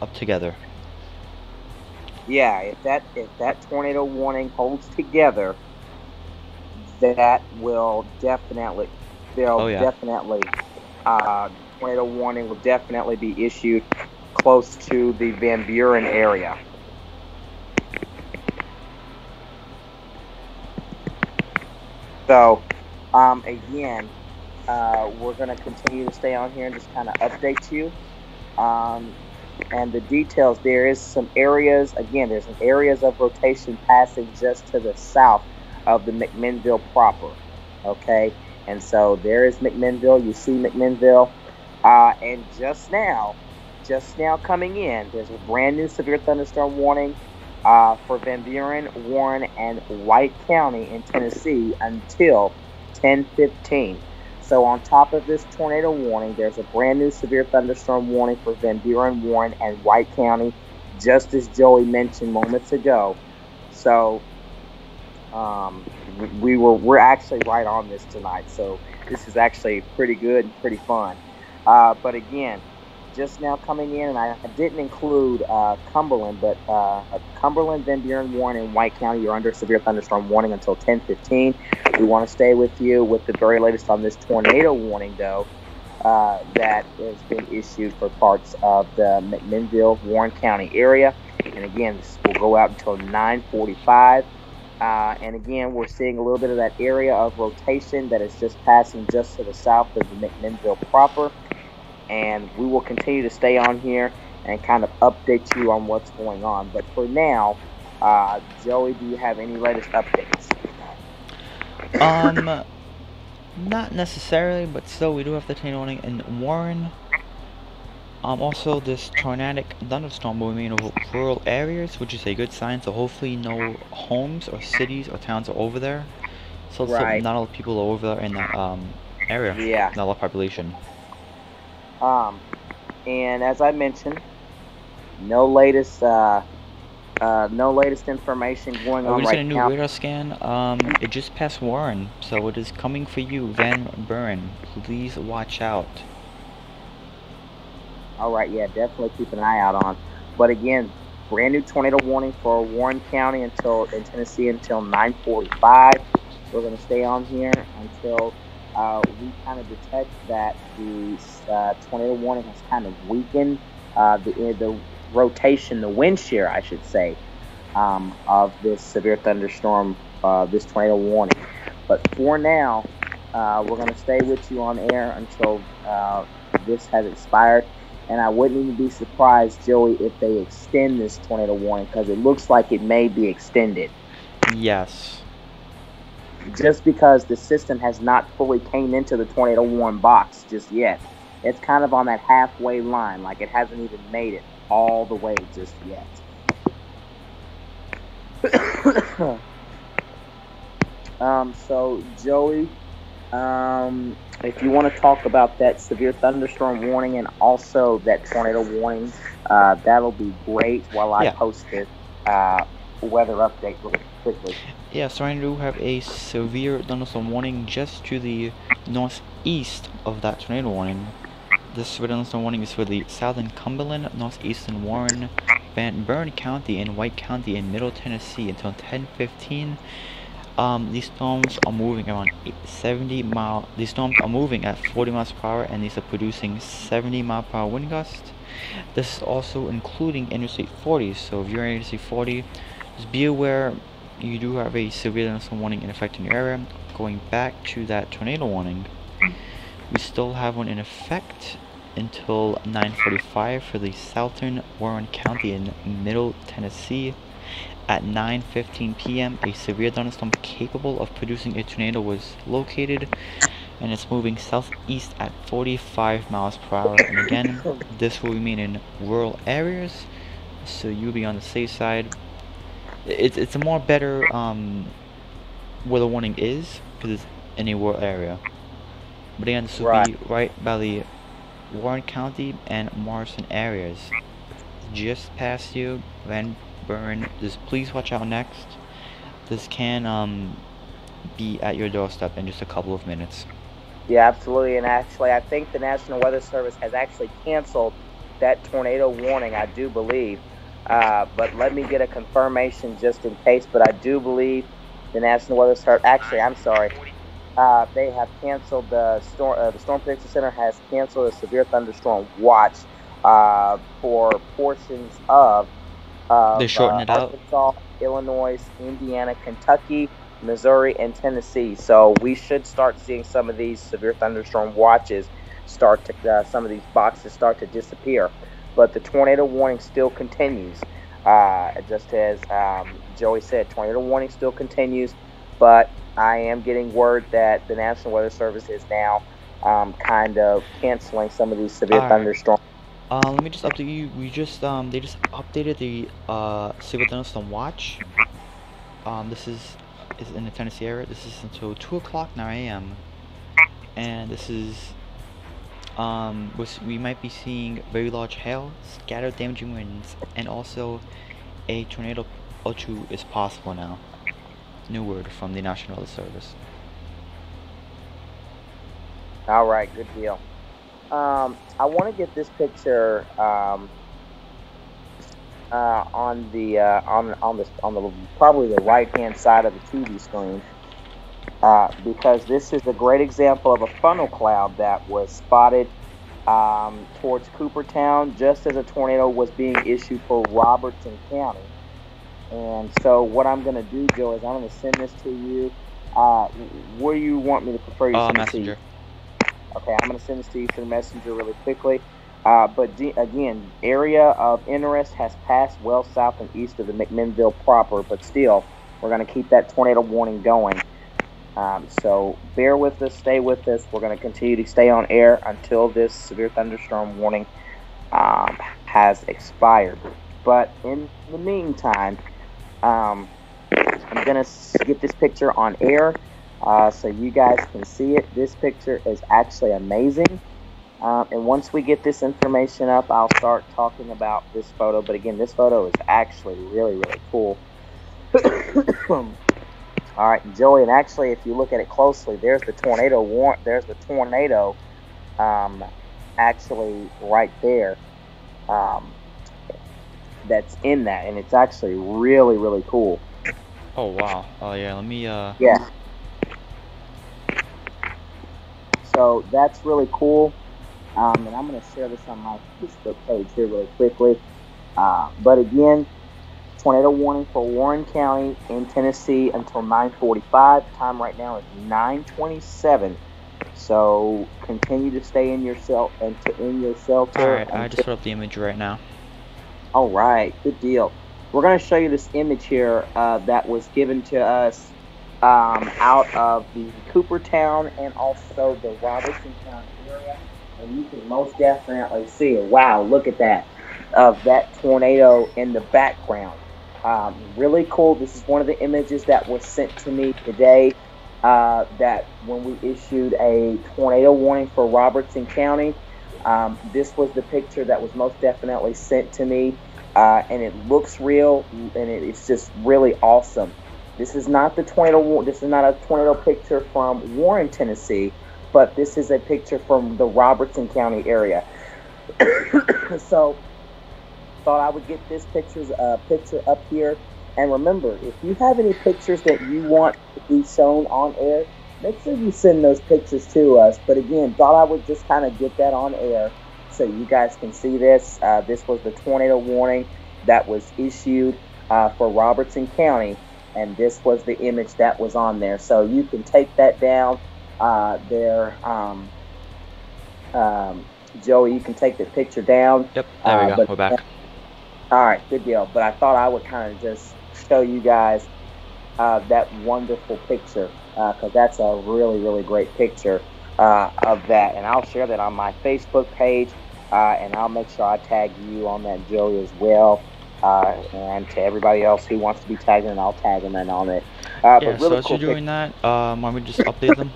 up together. Yeah, if that tornado warning holds together, that will definitely, tornado warning will definitely be issued close to the Van Buren area. So, again, we're going to continue to stay on here and just kind of update you. And the details, there is some areas, again, there's some areas of rotation passing just to the south of the McMinnville proper, okay? And so there is McMinnville, you see McMinnville, and just now coming in, there's a brand new severe thunderstorm warning for Van Buren, Warren, and White County in Tennessee until 10:15. So on top of this tornado warning, there's a brand new severe thunderstorm warning for Van Buren, Warren, and White County, just as Joey mentioned moments ago. So we're actually right on this tonight. So this is actually pretty good and pretty fun. But again, just now coming in, and I didn't include Cumberland, but Cumberland, Van Buren, Warren, and White County are under severe thunderstorm warning until 10:15. We want to stay with you with the very latest on this tornado warning, though, that has been issued for parts of the McMinnville, Warren County area. And again, this will go out until 9:45. And again, we're seeing a little bit of that area of rotation that is just passing just to the south of the McMinnville proper. And we will continue to stay on here and kind of update you on what's going on. But for now, Joey, do you have any latest updates? Not necessarily, but still, we do have the tornado warning in Warren. Also, this tornadic thunderstorm will remain over rural areas, which is a good sign. So hopefully, no homes or cities or towns are over there. So, Right. not all the people are over there in that area. Yeah. Not a lot of population. And as I mentioned, no latest information going We on just right got a new now. radar scan. It just passed Warren, so it is coming for you, Van Buren. Please watch out. All right, yeah, definitely keep an eye out on. But again, brand new tornado warning for Warren County in Tennessee until 9:45. We're going to stay on here until we kind of detect that the tornado warning has kind of weakened. The rotation, the wind shear, I should say, of this severe thunderstorm, this tornado warning. But for now, we're going to stay with you on air until this has expired. And I wouldn't even be surprised, Joey, if they extend this tornado warning, because it looks like it may be extended. Yes. Just because the system has not fully came into the tornado warning box just yet. It's kind of on that halfway line, like it hasn't even made it all the way just yet. So, Joey, if you want to talk about that severe thunderstorm warning and also that tornado warning, that'll be great while I post this weather update really quickly. Yeah, so I do have a severe thunderstorm warning just to the northeast of that tornado warning. This severe thunderstorm warning is for the southern Cumberland, northeastern Warren, Van Buren County, and White County in Middle Tennessee until 10:15. These storms are moving around 70 mile. These storms are moving at 40 miles per hour, and these are producing 70 mile per hour wind gusts. This is also including Interstate 40. So if you're on Interstate 40, just be aware you do have a severe thunderstorm warning in effect in your area. Going back to that tornado warning, we still have one in effect until 9:45 for the southern Warren County in Middle Tennessee. At 9:15 p.m., a severe thunderstorm capable of producing a tornado was located, and it's moving southeast at 45 miles per hour. And again, this will remain in rural areas, so you'll be on the safe side. It's a more better where the warning is, because it's in a rural area. But again, this will be right by the Warren County and Morrison areas. Just past you, Van Buren. Just please watch out next. This can be at your doorstep in just a couple of minutes. Yeah, absolutely. And actually, I think the National Weather Service has actually canceled that tornado warning, I do believe. But let me get a confirmation just in case. But I do believe the National Weather Service, actually, I'm sorry, they have canceled the Storm Prediction Center has canceled a severe thunderstorm watch for portions of They shortened it out. Arkansas, Illinois, Indiana, Kentucky, Missouri, and Tennessee. So we should start seeing some of these severe thunderstorm watches start to, some of these boxes start to disappear. But the tornado warning still continues. Just as Joey said, tornado warning still continues. But I am getting word that the National Weather Service is now kind of canceling some of these severe thunderstorms. Let me just update you. We just they just updated the severe thunderstorm watch. This is in the Tennessee area. This is until 2 o'clock 9 a.m. And this is we might be seeing very large hail, scattered damaging winds, and also a tornado or two is possible now. New word from the National Weather Service. All right, good deal. I want to get this picture on the probably the right hand side of the TV screen, because this is a great example of a funnel cloud that was spotted towards Coopertown, just as a tornado was being issued for Robertson County. And so what I'm going to do, Joe, is I'm going to send this to you. Where do you want me to prefer you send Messenger. It to you? Okay, I'm going to send this to you through Messenger really quickly. But again, area of interest has passed well south and east of the McMinnville proper, but still, we're going to keep that tornado warning going. So bear with us, stay with us. We're going to continue to stay on air until this severe thunderstorm warning has expired. But in the meantime, I'm going to get this picture on air so you guys can see it. This picture is actually amazing. And once we get this information up, I'll start talking about this photo. But again, this photo is actually really, really cool. All right, Joey, and actually, if you look at it closely, there's the tornado There's the tornado, actually right there. That's in that, and it's actually really, really cool. Oh wow! Oh yeah, let me. Yeah. So that's really cool, and I'm going to share this on my Facebook page here really quickly. But again, tornado warning for Warren County in Tennessee until 9:45. Time right now is 9:27. So continue to stay in your shelter. All right, I just put up the image right now. All right, good deal. We're going to show you this image here that was given to us out of the Coopertown and also the Robertson County area, and you can most definitely see it. Wow, look at that, of that tornado in the background. Really cool. This is one of the images that was sent to me today, that when we issued a tornado warning for Robertson County, this was the picture that was most definitely sent to me, and it looks real, and it's just really awesome. This is not the tornado. This is not a tornado picture from Warren, Tennessee, but this is a picture from the Robertson County area. So, thought I would get this picture up here. And remember, if you have any pictures that you want to be shown on air, make sure you send those pictures to us. But again, thought I would just kind of get that on air so you guys can see this. This was the tornado warning that was issued for Robertson County, and this was the image that was on there. So you can take that down there. Joey, you can take the picture down. Yep, there we go. We're back. All right, good deal. But I thought I would kind of just show you guys that wonderful picture, because that's a really, really great picture of that. And I'll share that on my Facebook page, and I'll make sure I tag you on that, Joey, as well. And to everybody else who wants to be tagged in, I'll tag them in on it. Yeah, but really so as cool you're doing that, why don't we just update them?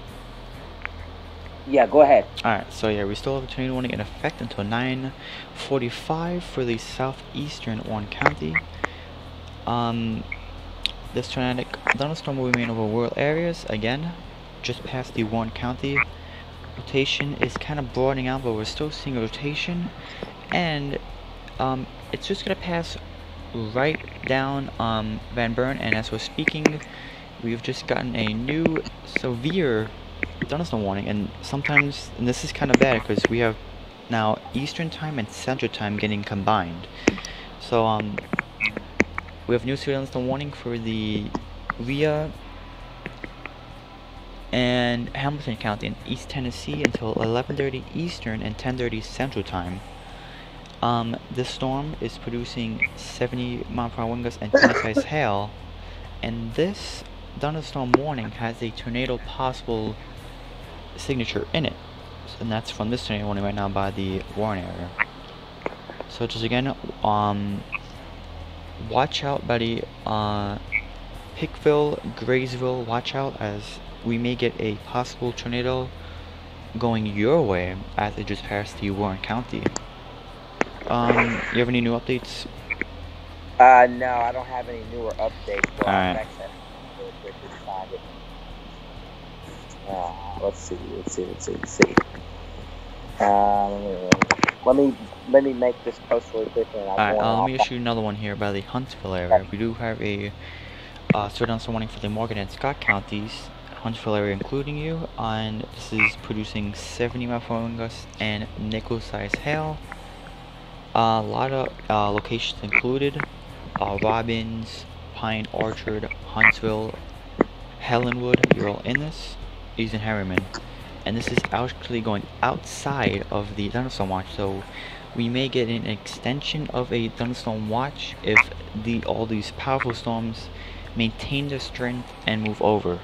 Yeah, go ahead. Alright, so yeah, we still have a tornado warning in effect until 9:45 for the southeastern Warren County. This tornadic thunderstorm will remain over rural areas, again, just past the Warren County. Rotation is kind of broadening out, but we're still seeing a rotation, and it's just going to pass right down Van Buren, and as we're speaking, we've just gotten a new severe thunderstorm warning, and sometimes, and this is kind of bad because we have now Eastern time and Central time getting combined. So we have new severe thunderstorm warning for the Rhea and Hamilton County in East Tennessee until 11:30 Eastern and 10:30 Central time. This storm is producing 70-mile-per-hour wind gusts and 10-size hail, and this thunderstorm warning has a tornado possible signature in it, and that's from this tornado warning right now by the Warren area. So just again, watch out, buddy. Pickville, Graysville, watch out, as we may get a possible tornado going your way as it just passed the Warren County. You have any new updates? No, I don't have any newer updates. Well, alright. Let's see. Let me make this post really quickly. Alright, let me issue another one here by the Huntsville area. We do have a severe thunderstorm warning for the Morgan and Scott counties. Huntsville area including you, and this is producing 70 mile per hour wind gusts and nickel-sized hail. A lot of locations included: Robbins, Pine Orchard, Huntsville, Helenwood. You're all in this, using Harriman. And this is actually going outside of the thunderstorm watch, so we may get an extension of a thunderstorm watch if all these powerful storms maintain their strength and move over.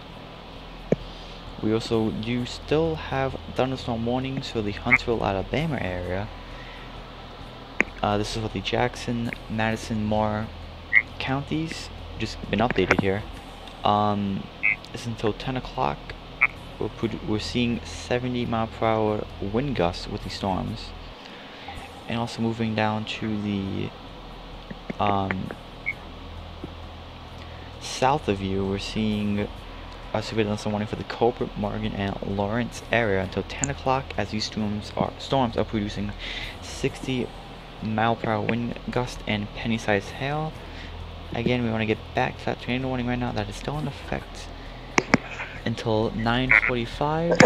We also do still have thunderstorm warnings for the Huntsville, Alabama area. This is for the Jackson, Madison, Moore counties. Just been updated here. This is until 10 o'clock. We're seeing 70 mile per hour wind gusts with these storms. And also moving down to the south of you, we're seeing a severe thunderstorm warning for the Colbert, Morgan, and Lawrence area until 10 o'clock, as these storms are producing 60 mile per hour wind gust and penny-sized hail. Again, we want to get back to that tornado warning right now that is still in effect until 9:45.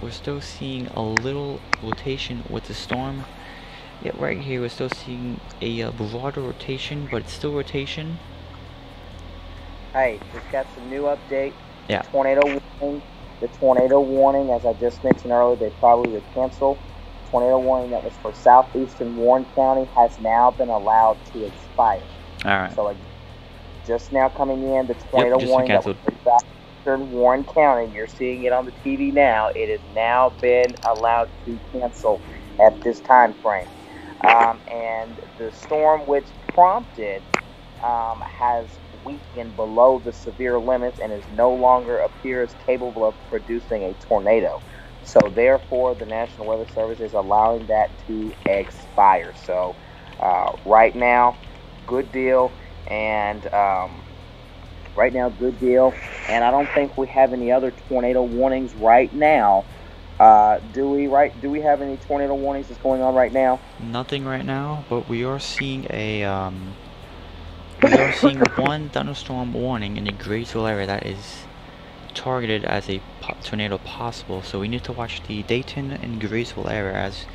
We're still seeing a little rotation with the storm. Yet right here, we're still seeing a broader rotation, but it's still rotation. Hey, just got some new update. Yeah. The tornado warning, as I just mentioned earlier, they probably would cancel. Tornado warning that was for southeastern Warren County has now been allowed to expire. Alright. So, like, just now coming in, the tornado warning that was for southeastern Warren County, you're seeing it on the TV now. It has now been allowed to cancel at this time frame. And the storm which prompted has weakened below the severe limits and is no longer appears capable of producing a tornado. So therefore, the National Weather Service is allowing that to expire. So right now, good deal, and I don't think we have any other tornado warnings right now. Do we have any tornado warnings that's going on right now? Nothing right now, but we are seeing one thunderstorm warning in the Graysville area that is targeted as a tornado possible. So we need to watch the Dayton and Graysville area, as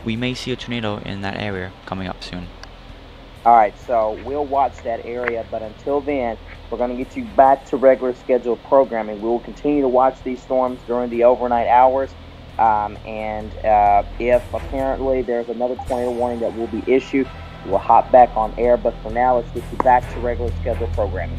we may see a tornado in that area coming up soon. Alright, so we'll watch that area, but until then, we're going to get you back to regular scheduled programming. We will continue to watch these storms during the overnight hours, and if apparently there's another tornado warning that will be issued, we'll hop back on air. But for now, let's get you back to regular scheduled programming.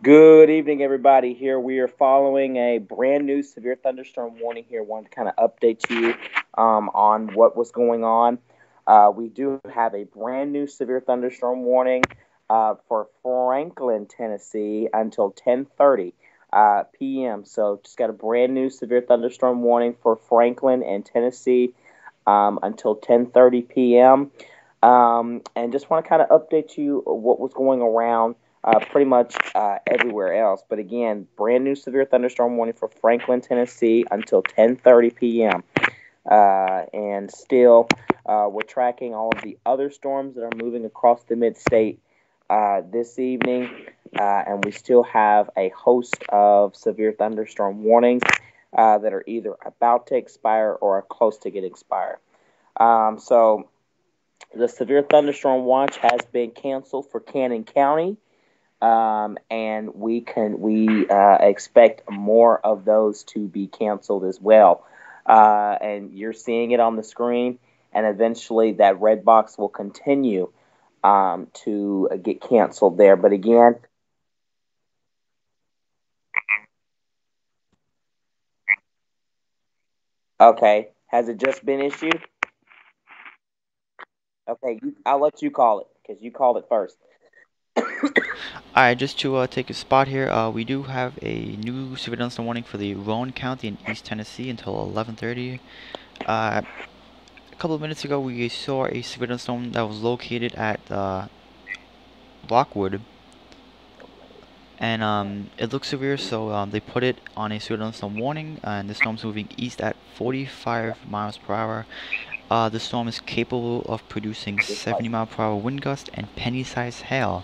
Good evening, everybody. Here we are following a brand new severe thunderstorm warning here. Wanted to kind of update you on what was going on. We do have a brand new severe thunderstorm warning for Franklin, Tennessee until 10:30 p.m. So just got a brand new severe thunderstorm warning for Franklin and Tennessee until 10:30 p.m. And just want to kind of update you what was going around pretty much everywhere else. But again, brand new severe thunderstorm warning for Franklin, Tennessee until 10:30 p.m. And still, we're tracking all of the other storms that are moving across the mid-state this evening. And we still have a host of severe thunderstorm warnings that are either about to expire or are close to getting expired. So the severe thunderstorm watch has been canceled for Cannon County. And we expect more of those to be canceled as well. And you're seeing it on the screen, and eventually that red box will continue to get canceled there. But again, okay, has it just been issued? Okay, I'll let you call it because you called it first. Alright, just to take a spot here, we do have a new severe thunderstorm warning for the Rowan County in East Tennessee until 11:30. A couple of minutes ago, we saw a severe thunderstorm that was located at Lockwood, and it looks severe, so they put it on a severe thunderstorm warning, and the storm's moving east at 45 miles per hour. The storm is capable of producing 70 mile per hour wind gusts and penny-sized hail.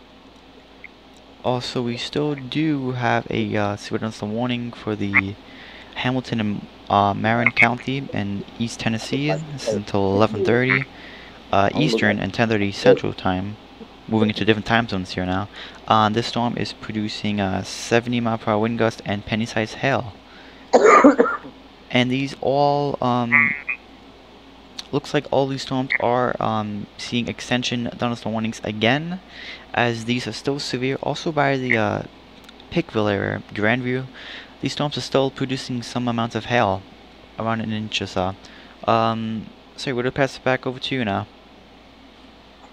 Also, we still do have a severe thunderstorm warning for the Hamilton and Marin County in East Tennessee. This is until 11:30 Eastern and 10:30 Central Time. Moving into different time zones here now. This storm is producing 70 mile per hour wind gusts and penny-sized hail. And these all looks like all these storms are seeing extension thunderstorm warnings again, as these are still severe. Also by the Pickville area, Grandview, these storms are still producing some amounts of hail, around an inch or so. Sorry, we'll pass it back over to you now.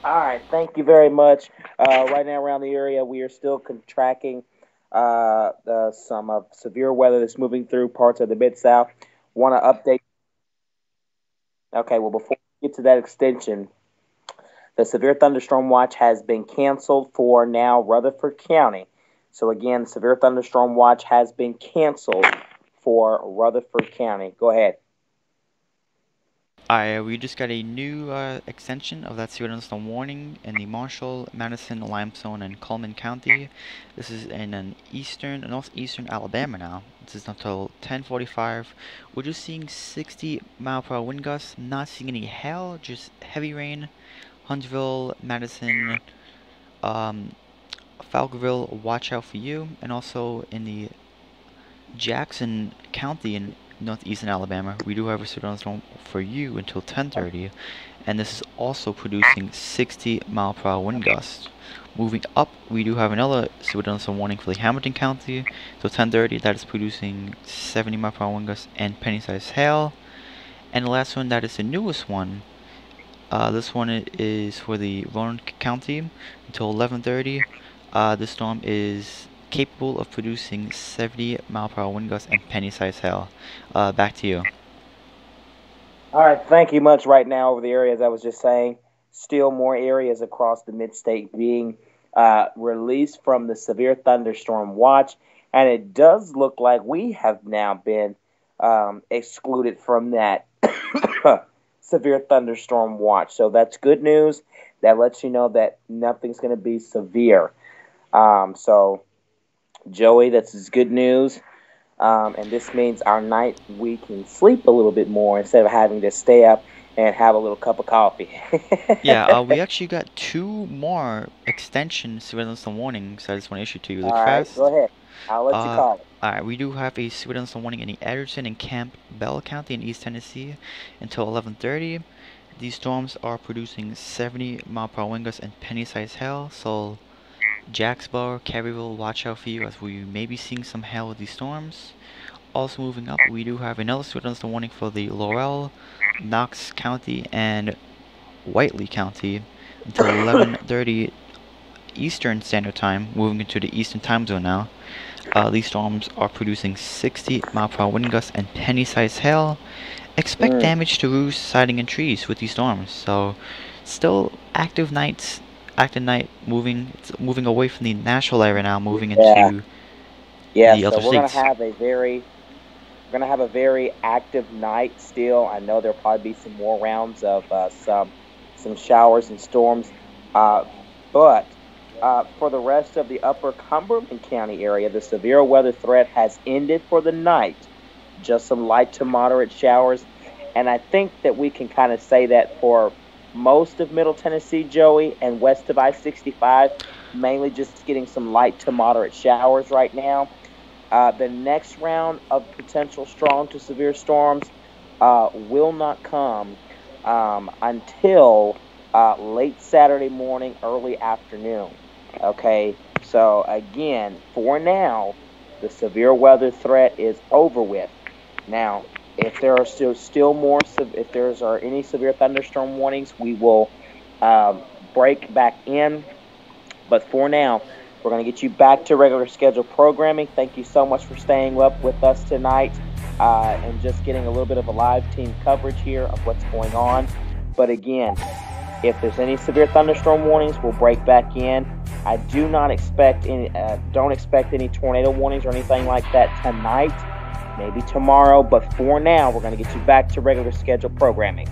All right, thank you very much. Right now around the area, we are still tracking some severe weather that's moving through parts of the Mid-South. Want to update. Okay, well, before we get to that extension, the severe thunderstorm watch has been canceled for now Rutherford County. So again, the severe thunderstorm watch has been canceled for Rutherford County. Go ahead. We just got a new extension of that severe thunderstorm warning in the Marshall, Madison, Limestone, and Cullman County. This is in an northeastern Alabama now. This is until 10:45. We're just seeing 60 mile per hour wind gusts. Not seeing any hail, just heavy rain. Huntsville, Madison, Falkville, watch out for you. And also in the Jackson County in northeastern Alabama, we do have a severe thunderstorm for you until 10:30, and this is also producing 60 mile per hour wind gusts. Moving up, we do have another severe thunderstorm warning for the Hamilton County till 10:30. That is producing 70 mile per hour wind gusts and penny-sized hail. And the last one, that is the newest one. This one is for the Rowan County until 11:30. This storm is capable of producing 70 mile per hour wind gusts and penny-sized hail. Back to you. All right, thank you much. Right now over the areas I was just saying, still more areas across the mid-state being released from the severe thunderstorm watch, and it does look like we have now been excluded from that severe thunderstorm watch. So that's good news. That lets you know that nothing's going to be severe. So Joey, that's good news. And this means our night we can sleep a little bit more instead of having to stay up and have a little cup of coffee. Yeah, we actually got 2 more extension severe thunderstorm warnings I just want to issue to you really fast. All right, go ahead. I'll let you call it. Alright, we do have a severe thunderstorm warning in the Edgerton and Campbell County in East Tennessee until 11:30. These storms are producing 70 mile per hour wind gusts and penny-sized hail, so Jacksboro, Caryville, watch out for you as we may be seeing some hail with these storms. Also moving up, we do have another severe thunderstorm warning for the Laurel, Knox County, and Whiteley County until 11:30 Eastern Standard Time, moving into the Eastern Time Zone now. These storms are producing 60-mile-per-hour wind gusts and penny-sized hail. Expect damage to roofs, siding, and trees with these storms. So, still active nights. Active night moving. It's moving away from the Nashville area now, moving into the other so we're states. We're gonna have a very active night still. I know there'll probably be some more rounds of some showers and storms, but for the rest of the upper Cumberland County area, the severe weather threat has ended for the night. Just some light to moderate showers, and I think that we can kind of say that for most of Middle Tennessee, Joey, and west of I-65, mainly just getting some light to moderate showers right now. The next round of potential strong to severe storms will not come until late Saturday morning, early afternoon. Okay, so again, for now, the severe weather threat is over with. Now, if there are still more, if there are any severe thunderstorm warnings, we will break back in. But for now, we're going to get you back to regular scheduled programming. Thank you so much for staying up with us tonight and just getting a little bit of a live team coverage here of what's going on. But again, if there's any severe thunderstorm warnings, we'll break back in. I do not expect any, don't expect any tornado warnings or anything like that tonight. Maybe tomorrow, but for now, we're going to get you back to regular scheduled programming.